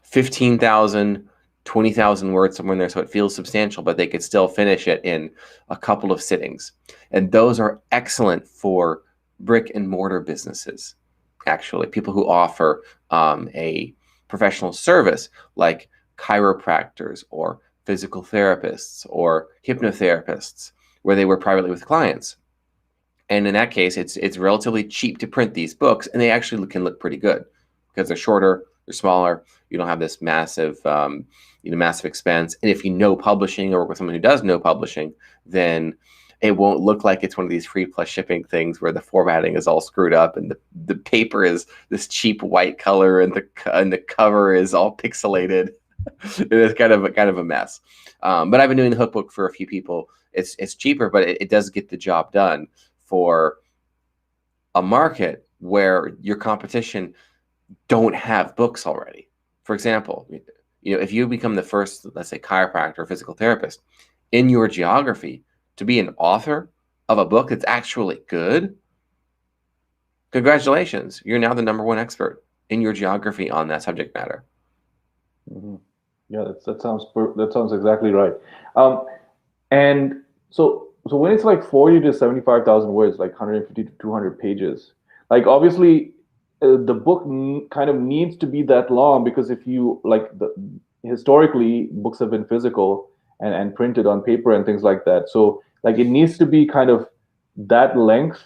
15,000, 20,000 words somewhere in there, so it feels substantial, but they could still finish it in a couple of sittings. And those are excellent for brick and mortar businesses, actually, people who offer a professional service like chiropractors or physical therapists or hypnotherapists, where they work privately with clients. And in that case, it's relatively cheap to print these books, and they actually can look pretty good because they're shorter, they're smaller. You don't have this massive, massive expense. And if you know publishing or work with someone who does know publishing, then it won't look like it's one of these free plus shipping things where the formatting is all screwed up and the paper is this cheap white color and the cover is all pixelated. It is kind of a mess. But I've been doing the hook book for a few people. It's cheaper, but it does get the job done for a market where your competition don't have books already. For example, if you become the first, let's say, chiropractor or physical therapist in your geography to be an author of a book that's actually good, congratulations, you're now the #1 expert in your geography on that subject matter. Mm-hmm. Yeah, that sounds exactly right. And so when it's like 40 to 75,000 words, like 150 to 200 pages, like obviously the book kind of needs to be that long, because if you historically books have been physical and printed on paper and things like that. So like it needs to be kind of that length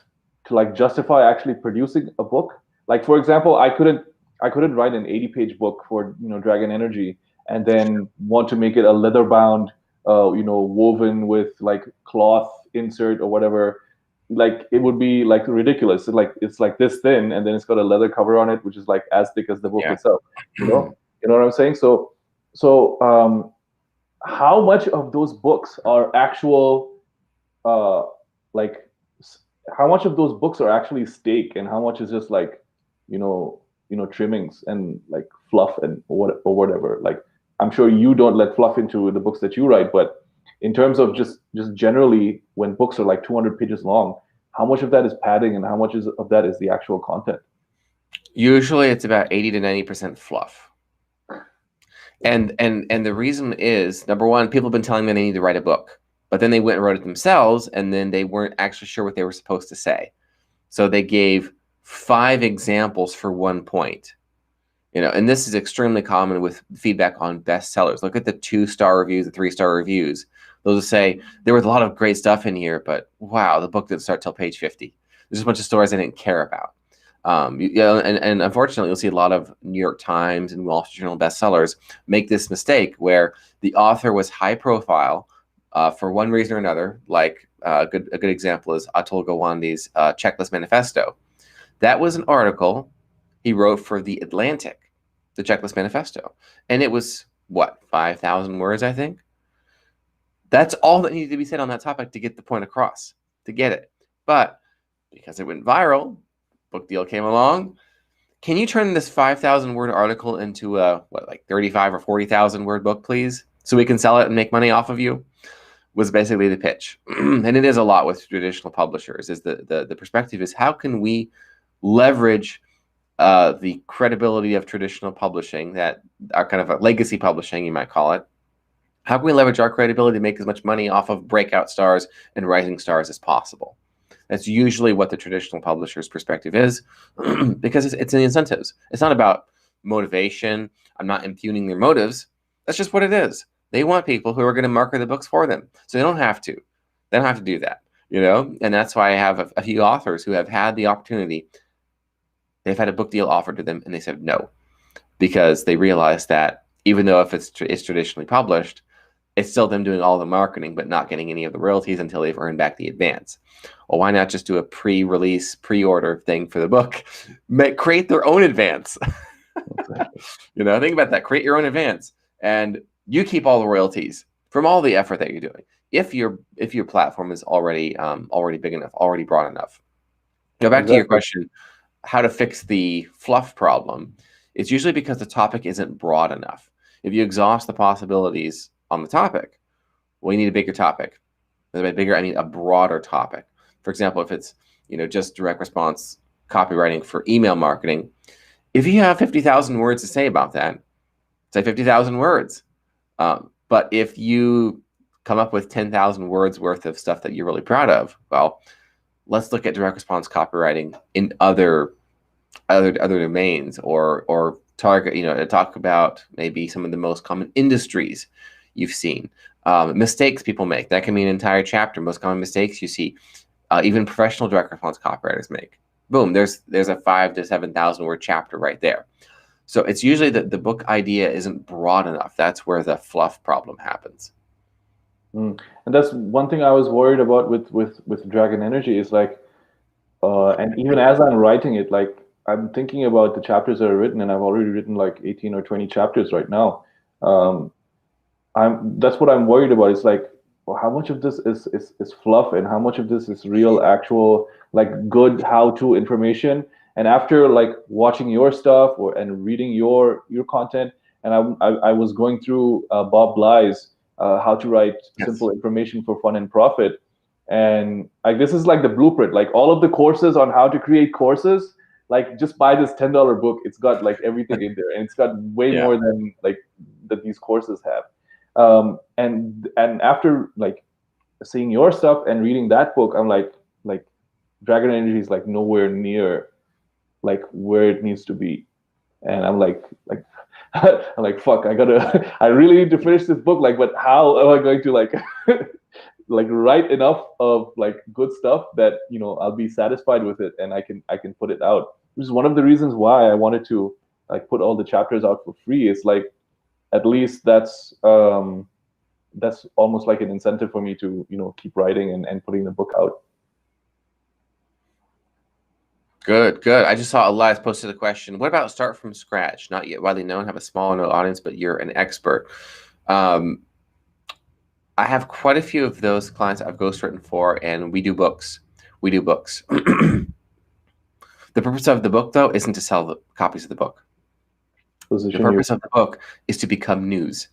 to like justify actually producing a book. Like for example, I couldn't write an 80-page book for Dragon Energy and then want to make it a leather bound, woven with like cloth insert or whatever. Like it would be like ridiculous. It's like this thin, and then it's got a leather cover on it, which is like as thick as the book itself. You know what I'm saying? So how much of those books are actual, like, how much of those books are actually steak, and how much is just like, trimmings and like fluff and whatever. Like, I'm sure you don't let fluff into the books that you write, but in terms of just generally, when books are like 200 pages long, how much of that is padding and how much of that is the actual content? Usually it's about 80 to 90% fluff. And the reason is, #1, people have been telling them they need to write a book, but then they went and wrote it themselves, and then they weren't actually sure what they were supposed to say. So they gave 5 examples for 1 point. And this is extremely common with feedback on bestsellers. Look at the 2-star reviews, the 3-star reviews. They'll just say, there was a lot of great stuff in here, but wow, the book didn't start till page 50. There's a bunch of stories I didn't care about. And unfortunately, you'll see a lot of New York Times and Wall Street Journal bestsellers make this mistake where the author was high profile for one reason or another. Like a good example is Atul Gawande's Checklist Manifesto. That was an article he wrote for The Atlantic, the Checklist Manifesto. And it was, what, 5,000 words, I think? That's all that needed to be said on that topic to get the point across, to get it. But because it went viral, book deal came along. Can you turn this 5,000 word article into a, what, like 35 or 40,000 word book, please? So we can sell it and make money off of you? Was basically the pitch. And it is a lot with traditional publishers, is the perspective is, how can we leverage the credibility of traditional publishing, that are kind of a legacy publishing, you might call it. How can we leverage our credibility to make as much money off of breakout stars and rising stars as possible? That's usually what the traditional publisher's perspective is, because it's in the incentives. It's not about motivation. I'm not impugning their motives. That's just what it is. They want people who are going to market the books for them. So they don't have to. They don't have to do that, you know? And that's why I have a few authors who have had the opportunity. They've had a book deal offered to them and they said no, because they realized that even though if it's traditionally published, it's still them doing all the marketing but not getting any of the royalties until they've earned back the advance. Well, why not just do a pre-release, pre-order thing for the book? Create their own advance. You know, think about that. Create your own advance, and you keep all the royalties from all the effort that you're doing. If your platform is already big enough, already broad enough. Now back to your question, how to fix the fluff problem. It's usually because the topic isn't broad enough. If you exhaust the possibilities on the topic, well, you need a bigger topic. By bigger, I mean a broader topic. For example, if it's, you know, just direct response copywriting for email marketing, if you have 50,000 words to say about that, say 50,000 words. But if you come up with 10,000 words worth of stuff that you're really proud of, well, let's look at direct response copywriting in other domains, or target, you know, to talk about maybe some of the most common industries you've seen, mistakes people make. That can be an entire chapter. Most common mistakes you see, even professional direct response copywriters make. Boom, there's a 5,000 to 7,000 word chapter right there. So it's usually that the book idea isn't broad enough. That's where the fluff problem happens. And that's one thing I was worried about with Dragon Energy is like, and even as I'm writing it, like I'm thinking about the chapters that are written, and I've already written like 18 or 20 chapters right now. That's what I'm worried about. It's like, well, how much of this is fluff, and how much of this is real, actual, like good how-to information. And after like watching your stuff and reading your content, and I was going through Bob Bly's How to Write Simple Information for Fun and Profit, and like this is like the blueprint. Like all of the courses on how to create courses, like just buy this $10 book. It's got like everything in there, and it's got way more than like that these courses have. And after like seeing your stuff and reading that book, I'm like Dragon Energy is like nowhere near like where it needs to be. And I'm like I'm like, fuck, I really need to finish this book. Like, but how am I going to like like write enough of like good stuff that, you know, I'll be satisfied with it and I can put it out. Which is one of the reasons why I wanted to like put all the chapters out for free. Is like, at least that's almost like an incentive for me to, you know, keep writing and putting the book out. Good. I just saw Elias posted a question. What about start from scratch? Not yet widely known, have a small audience, but you're an expert. I have quite a few of those clients I've ghostwritten for, and we do books. The purpose of the book, though, isn't to sell the copies of the book. The purpose of the book is to become news.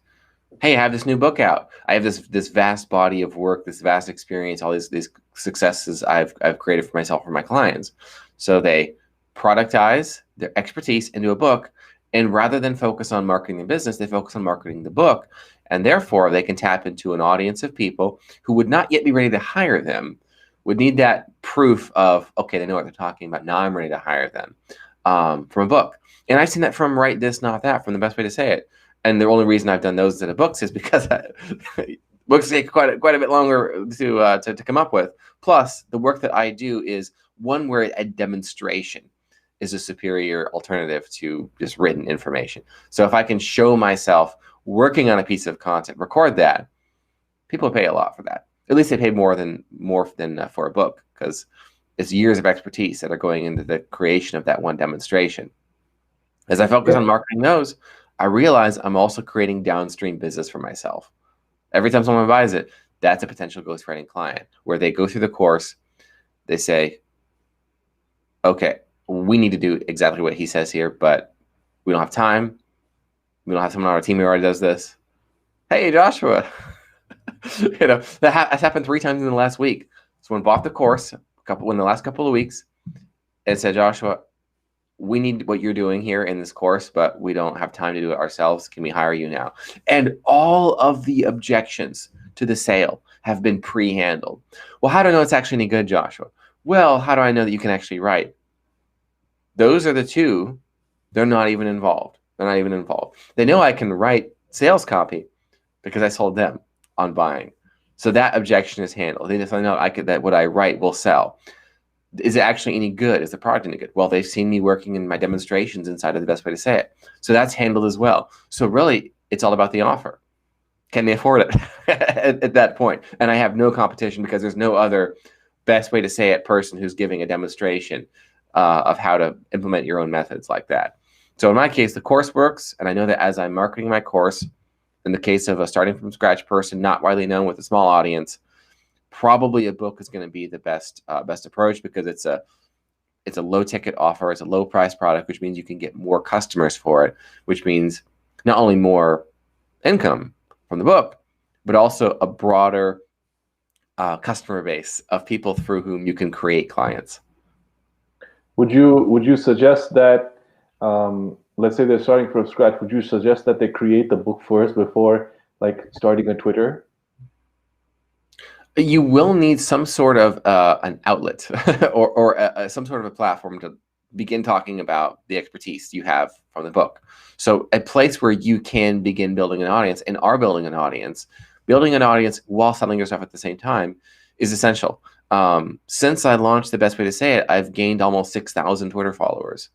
Hey, I have this new book out. I have this vast body of work, this vast experience, all these successes I've created for myself, for my clients. So they productize their expertise into a book, and rather than focus on marketing the business, they focus on marketing the book, and therefore they can tap into an audience of people who would not yet be ready to hire them, would need that proof of, okay, they know what they're talking about. Now I'm ready to hire them from a book. And I've seen that from Write This, Not That, from The Best Way to Say It. And the only reason I've done those instead of books is because books take quite a bit longer to come up with. Plus, the work that I do is one where a demonstration is a superior alternative to just written information. So if I can show myself working on a piece of content, record that, people pay a lot for that. At least they pay more than for a book, because It's years of expertise that are going into the creation of that one demonstration. As I focus on marketing those, I realize I'm also creating downstream business for myself. Every time someone buys it, that's a potential ghostwriting client where they go through the course, they say, okay, we need to do exactly what he says here, but we don't have time. We don't have someone on our team who already does this. Hey, Joshua, that has happened 3 times in the last week. Someone bought the course in the last couple of weeks and said, Joshua, we need what you're doing here in this course, but we don't have time to do it ourselves. Can we hire you now? And all of the objections to the sale have been pre-handled. Well, how do I know it's actually any good, Joshua? Well, how do I know that you can actually write? Those are the two. They're not even involved. They're not even involved. They know I can write sales copy because I sold them on buying. So that objection is handled. They just know that what I write will sell. Is it actually any good? Is the product any good? Well, they've seen me working in my demonstrations inside of the best way to say it. So that's handled as well. So really, it's all about the offer. Can they afford it at that point? And I have no competition because there's no other best way to say it person who's giving a demonstration of how to implement your own methods like that. So in my case, the course works. And I know that as I'm marketing my course, in the case of a starting from scratch person, not widely known with a small audience, probably a book is going to be the best approach because it's a low ticket offer, it's a low price product, which means you can get more customers for it, which means not only more income from the book, but also a broader customer base of people through whom you can create clients. Would you suggest that, let's say they're starting from scratch, would you suggest that they create the book first before like starting a Twitter? You will need some sort of an outlet or some sort of a platform to begin talking about the expertise you have from the book. So a place where you can begin building an audience and are building an audience while selling your stuff at the same time is essential. Since I launched The Best Way to Say It, I've gained almost 6,000 Twitter followers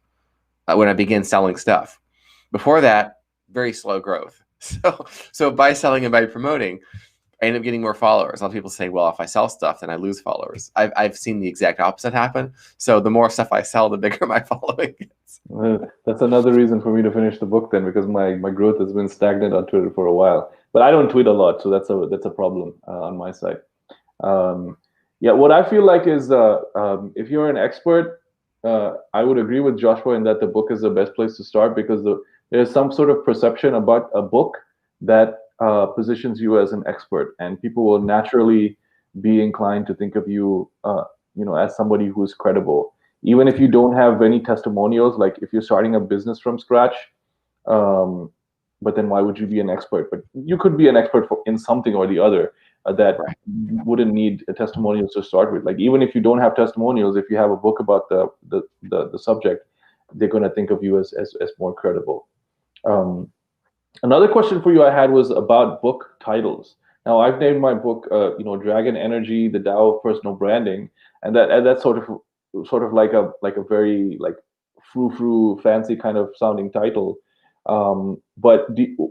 when I began selling stuff. Before that, very slow growth. So by selling and by promoting, I end up getting more followers. A lot of people say, well, if I sell stuff, then I lose followers. I've seen the exact opposite happen. So the more stuff I sell, the bigger my following gets. That's another reason for me to finish the book then, because my growth has been stagnant on Twitter for a while. But I don't tweet a lot, so that's a problem on my side. Yeah, what I feel like is if you're an expert, I would agree with Joshua in that the book is the best place to start because there's some sort of perception about a book that positions you as an expert, and people will naturally be inclined to think of you, as somebody who's credible, even if you don't have any testimonials. Like if you're starting a business from scratch, but then why would you be an expert? But you could be an expert in something or the other that Right. wouldn't need testimonials to start with. Like even if you don't have testimonials, if you have a book about the subject, they're going to think of you as more credible. Another question for you I had was about book titles. Now I've named my book, Dragon Energy: The Tao of Personal Branding, and that's sort of like a very like frou-frou fancy kind of sounding title. But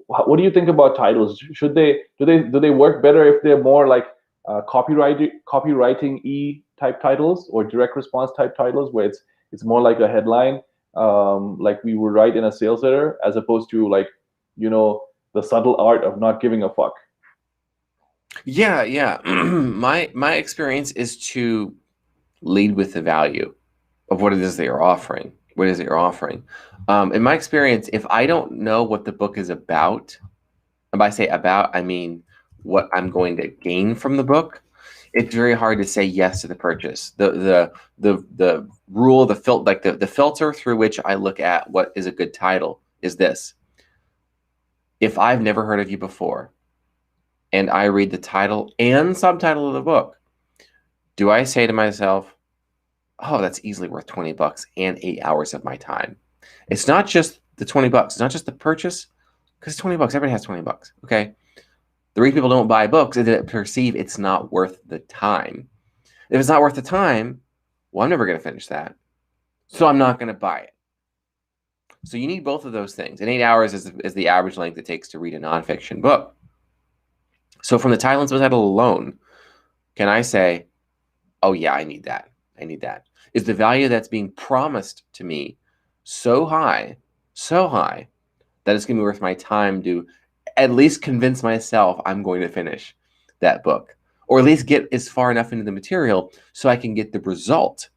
what do you think about titles? Should do they work better if they're more like copywriting type titles or direct response type titles, where it's more like a headline, like we would write in a sales letter, as opposed to like, the subtle art of not giving a fuck? Yeah. My experience is to lead with the value of what it is they are offering. What is it you're offering? In my experience, if I don't know what the book is about, and by say about, I mean what I'm going to gain from the book, it's very hard to say yes to the purchase. The rule, the filter through which I look at what is a good title is this. If I've never heard of you before, and I read the title and subtitle of the book, do I say to myself, oh, that's easily worth $20 and 8 hours of my time? It's not just the $20. It's not just the purchase, because $20, everybody has $20. Okay. The reason people don't buy books is that they perceive it's not worth the time. If it's not worth the time, well, I'm never going to finish that. So I'm not going to buy it. So you need both of those things. And 8 hours is the average length it takes to read a nonfiction book. So from the title and subtitle alone, can I say, oh yeah, I need that. I need that. Is the value that's being promised to me so high that it's going to be worth my time to at least convince myself I'm going to finish that book, or at least get as far enough into the material so I can get the result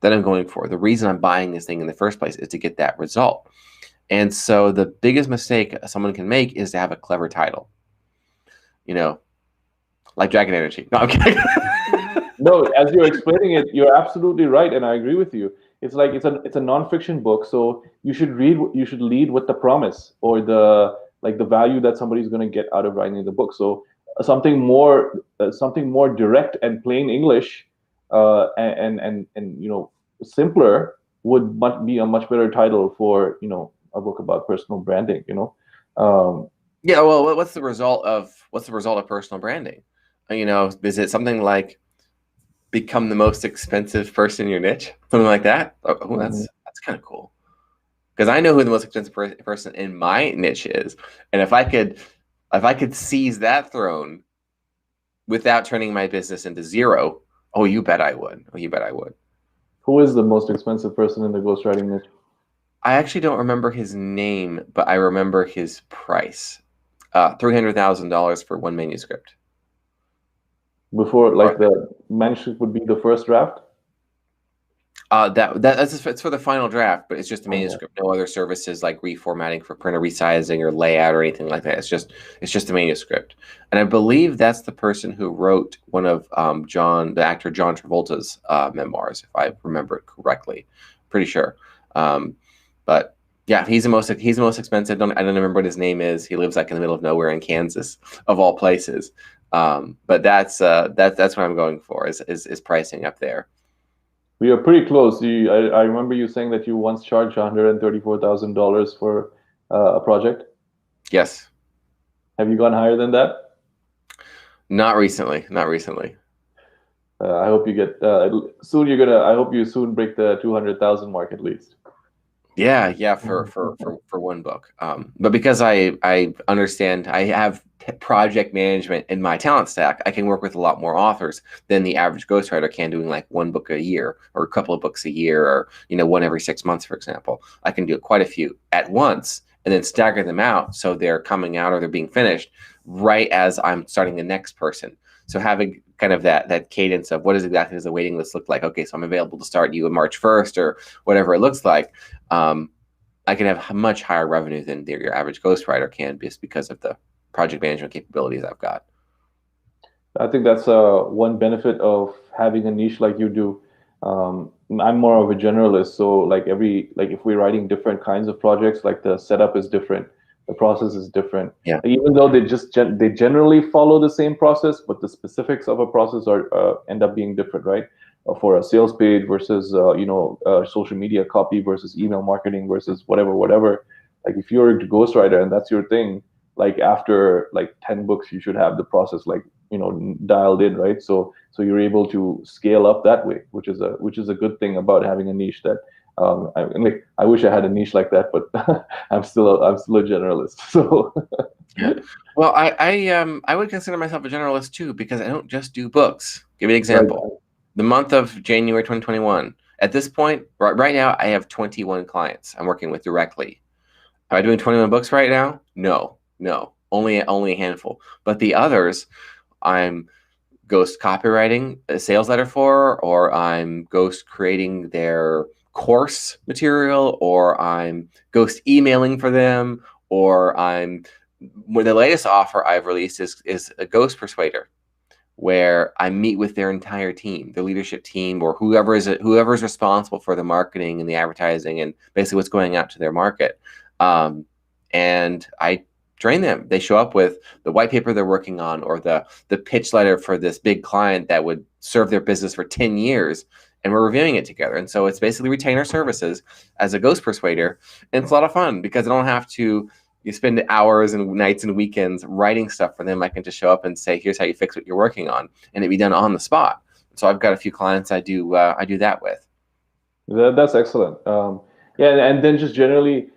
that I'm going for. The reason I'm buying this thing in the first place is to get that result. And so the biggest mistake someone can make is to have a clever title, you know, like Dragon Energy. No, I'm kidding. No, as you're explaining it, you're absolutely right, and I agree with you. It's like it's a nonfiction book, so you should lead with the promise or the value that somebody's going to get out of writing the book. So something more direct and plain English, and simpler would be a much better title for a book about personal branding. Yeah, well, what's the result of personal branding? Is it something like become the most expensive person in your niche, something like that? Oh, that's kind of cool, because I know who the most expensive person in my niche is, and if I could seize that throne without turning my business into zero, oh, you bet I would. Who is the most expensive person in the ghostwriting niche? I actually don't remember his name, but I remember his price. $300,000 for one manuscript. Before, like, the manuscript would be the first draft? It's for the final draft, but it's just a manuscript. No other services like reformatting for printer resizing or layout or anything like that. It's just a manuscript. And I believe that's the person who wrote one of the actor John Travolta's memoirs, if I remember it correctly. Pretty sure. But yeah, he's the most expensive. I don't remember what his name is. He lives like in the middle of nowhere in Kansas, of all places. But that's what I'm going for is pricing up there. We are pretty close. I remember you saying that you once charged $134,000 for a project. Yes. Have you gone higher than that? Not recently. I hope you get soon. I hope you soon break the 200,000 mark at least. Yeah, for one book. But because I understand, I have project management in my talent stack, I can work with a lot more authors than the average ghostwriter can, doing like one book a year or a couple of books a year, or one every 6 months, for example. I can do quite a few at once and then stagger them out so they're coming out or they're being finished right as I'm starting the next person. So having kind of that cadence of what exactly does the waiting list look like? Okay, so I'm available to start you on March 1st or whatever it looks like. I can have much higher revenue than your average ghostwriter can, just because of the project management capabilities I've got. I think that's one benefit of having a niche like you do. I'm more of a generalist, so like if we're writing different kinds of projects, like the setup is different, the process is different. Yeah. Even though they generally follow the same process, but the specifics of a process end up being different, right? For a sales page versus social media copy versus email marketing versus whatever. Like if you're a ghostwriter and that's your thing, like after like 10 books, you should have the process dialed in, right? So you're able to scale up that way, which is a good thing about having a niche that I wish I had a niche like that, but I'm still a generalist. So yeah. Well, I would consider myself a generalist too, because I don't just do books. Give you an example. Right. The month of January 2021. At this point, right now, I have 21 clients I'm working with directly. Am I doing 21 books right now? No, only a handful. But the others, I'm ghost copywriting a sales letter for, or I'm ghost creating their course material, or I'm ghost emailing for them, or the latest offer I've released is a ghost persuader, where I meet with their entire team, their leadership team, or whoever's responsible for the marketing and the advertising and basically what's going out to their market. And I train them. They show up with the white paper they're working on, or the pitch letter for this big client that would serve their business for 10 years. And we're reviewing it together. And so it's basically retainer services as a ghost persuader. And it's a lot of fun because I don't have to spend hours and nights and weekends writing stuff for them. I can just show up and say, here's how you fix what you're working on, and it'd be done on the spot. So I've got a few clients I do that with. That's excellent. Yeah, and then just generally,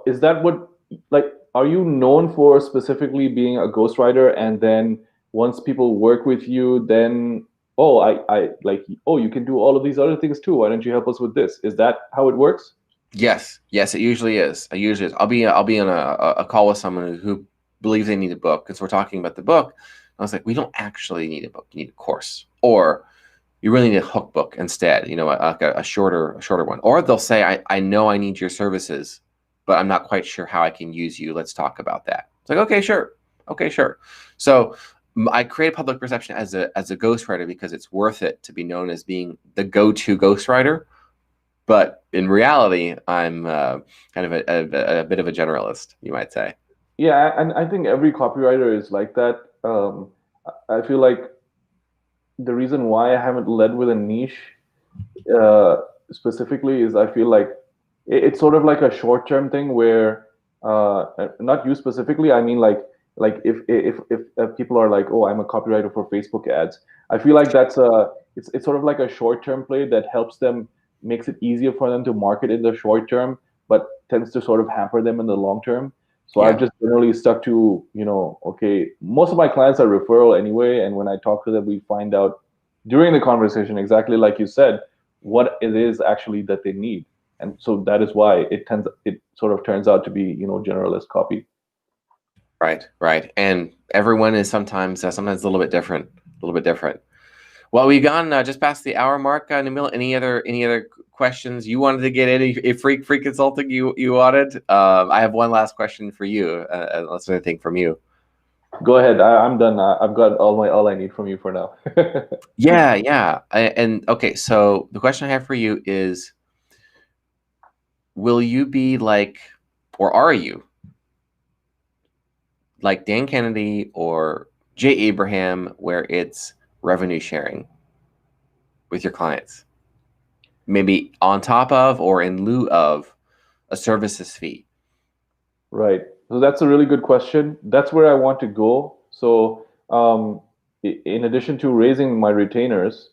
is that what, like, are you known for specifically being a ghostwriter, and then once people work with you, then oh, I like, oh, you can do all of these other things too. Why don't you help us with this? Is that how it works? Yes, yes, it usually is. It usually is. I'll be on a call with someone who believes they need a book because we're talking about the book. I was like, we don't actually need a book. You need a course, or you really need a hook book instead. You know, a shorter one. Or they'll say, I know I need your services, but I'm not quite sure how I can use you. Let's talk about that. It's like, okay, sure, okay, sure. So I create public perception as a ghostwriter because it's worth it to be known as being the go-to ghostwriter. But in reality, I'm kind of a bit of a generalist, you might say. Yeah, and I think every copywriter is like that. I feel like the reason why I haven't led with a niche uh, specifically is I feel like it's sort of like a short-term thing where not you specifically. I mean, like if people are like, oh, I'm a copywriter for Facebook ads. I feel like it's sort of like a short-term play that helps them, makes it easier for them to market in the short term, but tends to sort of hamper them in the long term. So I've Yeah, just generally stuck to, okay, most of my clients are referral anyway, and when I talk to them, we find out during the conversation, exactly like you said, what it is actually that they need. And so that is why it sort of turns out to be, generalist copy. right, right. And everyone is sometimes a little bit different, a little bit different. Well, we've gone just past the hour mark, Namil. Any other questions you wanted to get in? A free consulting you wanted? I have one last question for you, unless anything from you. Go ahead. I'm done. I've got all I need from you for now. Yeah, yeah. And okay, so the question I have for you is, will you be like, or are you like Dan Kennedy or Jay Abraham, where it's revenue sharing with your clients? Maybe on top of or in lieu of a services fee. Right. So that's a really good question. That's where I want to go. So, in addition to raising my retainers,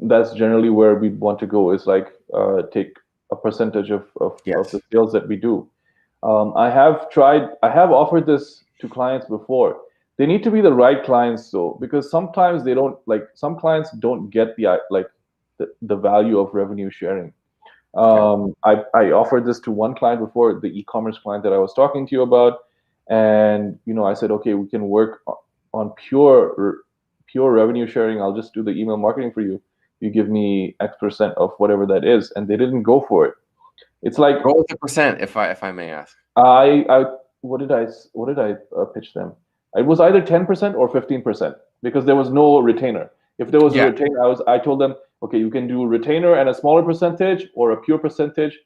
that's generally where we want to go. Is like take a percentage of the Yes. sales that we do. I have offered this to clients before. They need to be the right clients though, because sometimes they don't like, some clients don't get the value of revenue sharing. Okay. I offered this to one client before, the e-commerce client that I was talking to you about, and I said, okay, we can work on pure revenue sharing. I'll just do the email marketing for you. You give me X% of whatever that is, and they didn't go for it. It's like Roll with the percent, if I may ask. I what did I pitch them? It was either 10% or 15% because there was no retainer. If there was a Yeah. retainer, I told them, okay, you can do retainer and a smaller percentage or a pure percentage,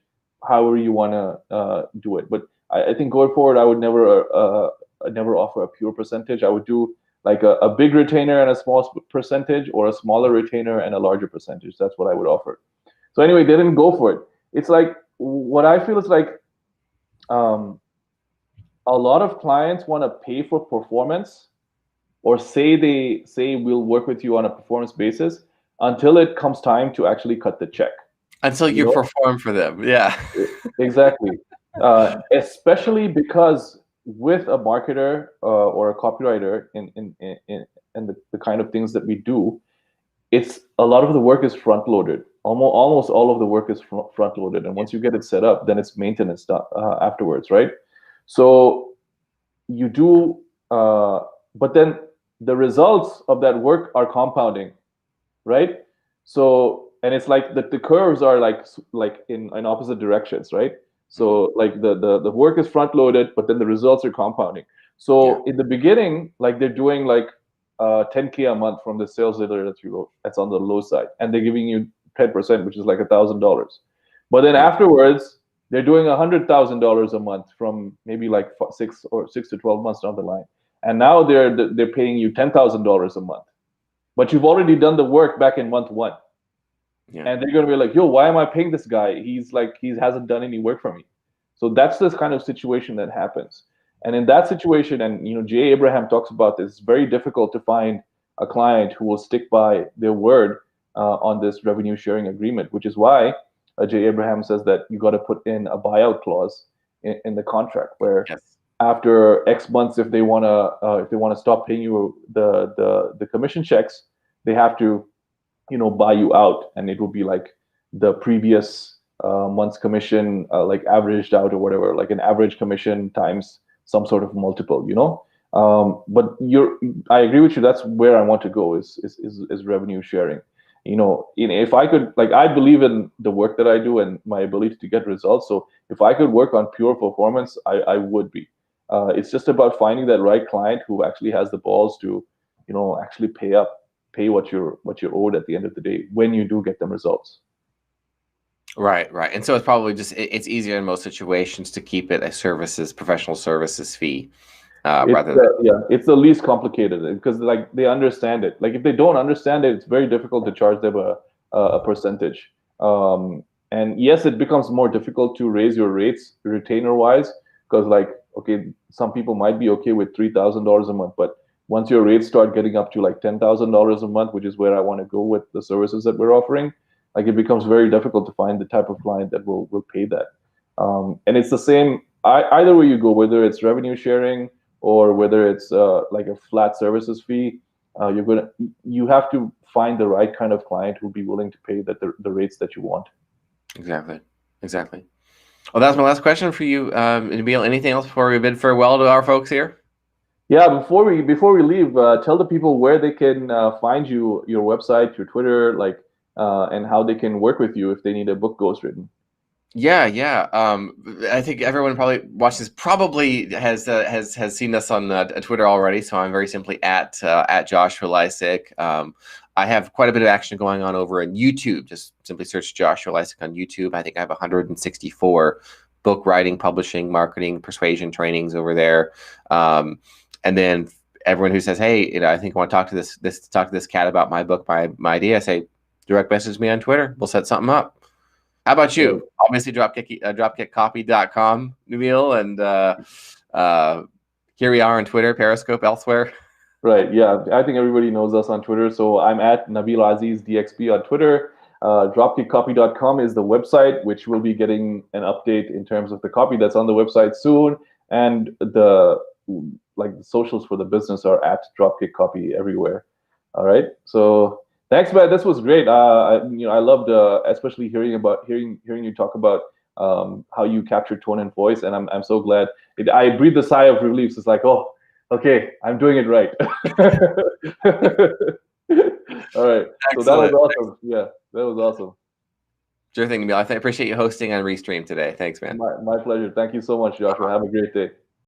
however you want to do it. But I think going forward, I would never offer a pure percentage. I would do like a big retainer and a small percentage, or a smaller retainer and a larger percentage. That's what I would offer. So anyway, they didn't go for it. It's like, what I feel is like, um, a lot of clients want to pay for performance, or say we'll work with you on a performance basis until it comes time to actually cut the check. Until You you know, perform for them. Yeah. exactly. Especially because with a marketer or a copywriter in the kind of things that we do, it's a lot of the work is front loaded. Almost all of the work is front loaded, and once you get it set up, then it's maintenance done afterwards, right? So you do, but then the results of that work are compounding, right? So, and it's like the curves are like in opposite directions, right? So like the work is front loaded, but then the results are compounding. Yeah. So in the beginning, like they're doing like 10K a month from the sales leader that you wrote. That's on the low side, and they're giving you 10%, which is like $1,000. But then Yeah. afterwards, they're doing $100,000 a month from maybe like 6 to 12 months down the line, and now they're paying you $10,000 a month, but you've already done the work back in month one. Yeah. And they're going to be like, yo, why am I paying this guy? He hasn't done any work for me. So that's this kind of situation that happens. And in that situation, and Jay Abraham talks about this, it's very difficult to find a client who will stick by their word on this revenue sharing agreement, which is why Jay Abraham says that you got to put in a buyout clause in the contract, where Yes. after X months, if they want to stop paying you the commission checks, they have to, buy you out, and it would be like the previous month's commission, like averaged out or whatever, like an average commission times some sort of multiple. But I agree with you. That's where I want to go is revenue sharing. If I could, like, I believe in the work that I do and my ability to get results. So if I could work on pure performance, I would be. It's just about finding that right client who actually has the balls to, actually pay what you're owed at the end of the day when you do get them results. Right. And so it's probably just it's easier in most situations to keep it a professional services fee. It's the least complicated because like they understand it. Like if they don't understand it, it's very difficult to charge them a percentage. And yes, it becomes more difficult to raise your rates retainer wise because like, okay, some people might be okay with $3,000 a month, but once your rates start getting up to like $10,000 a month, which is where I want to go with the services that we're offering, like it becomes very difficult to find the type of client that will pay that. And it's the same either way you go, whether it's revenue sharing or whether it's like a flat services fee. You have to find the right kind of client who'll be willing to pay the rates that you want. Exactly. Well, that's my last question for you, Nabil. Anything else before we bid farewell to our folks here? Yeah, before we leave, tell the people where they can find you, your website, your Twitter, like, and how they can work with you if they need a book ghostwritten. Yeah. I think everyone probably watches probably has seen us on Twitter already. So I'm very simply at Joshua Lisec. I have quite a bit of action going on over on YouTube. Just simply search Joshua Lisec on YouTube. I think I have 164 book writing, publishing, marketing, persuasion trainings over there. And then everyone who says, "Hey, I think I want to talk to this cat about my book, my idea," I say, direct message me on Twitter. We'll set something up. How about you? Yeah. Obviously, dropkickcopy.com, Nabil, and here we are on Twitter, Periscope, elsewhere. Right. Yeah, I think everybody knows us on Twitter. So I'm at Nabil Aziz DXB on Twitter. Dropkickcopy.com is the website, which will be getting an update in terms of the copy that's on the website soon, and the socials for the business are at Dropkick Copy everywhere. All right. So thanks, man. This was great. I loved especially hearing you talk about how you capture tone and voice, and I'm so glad. I breathed a sigh of relief. It's like, oh, okay, I'm doing it right. All right. Excellent. So that was awesome. Yeah, that was awesome. Sure thing, Nabil. I appreciate you hosting on Restream today. Thanks, man. My pleasure. Thank you so much, Joshua. Have a great day.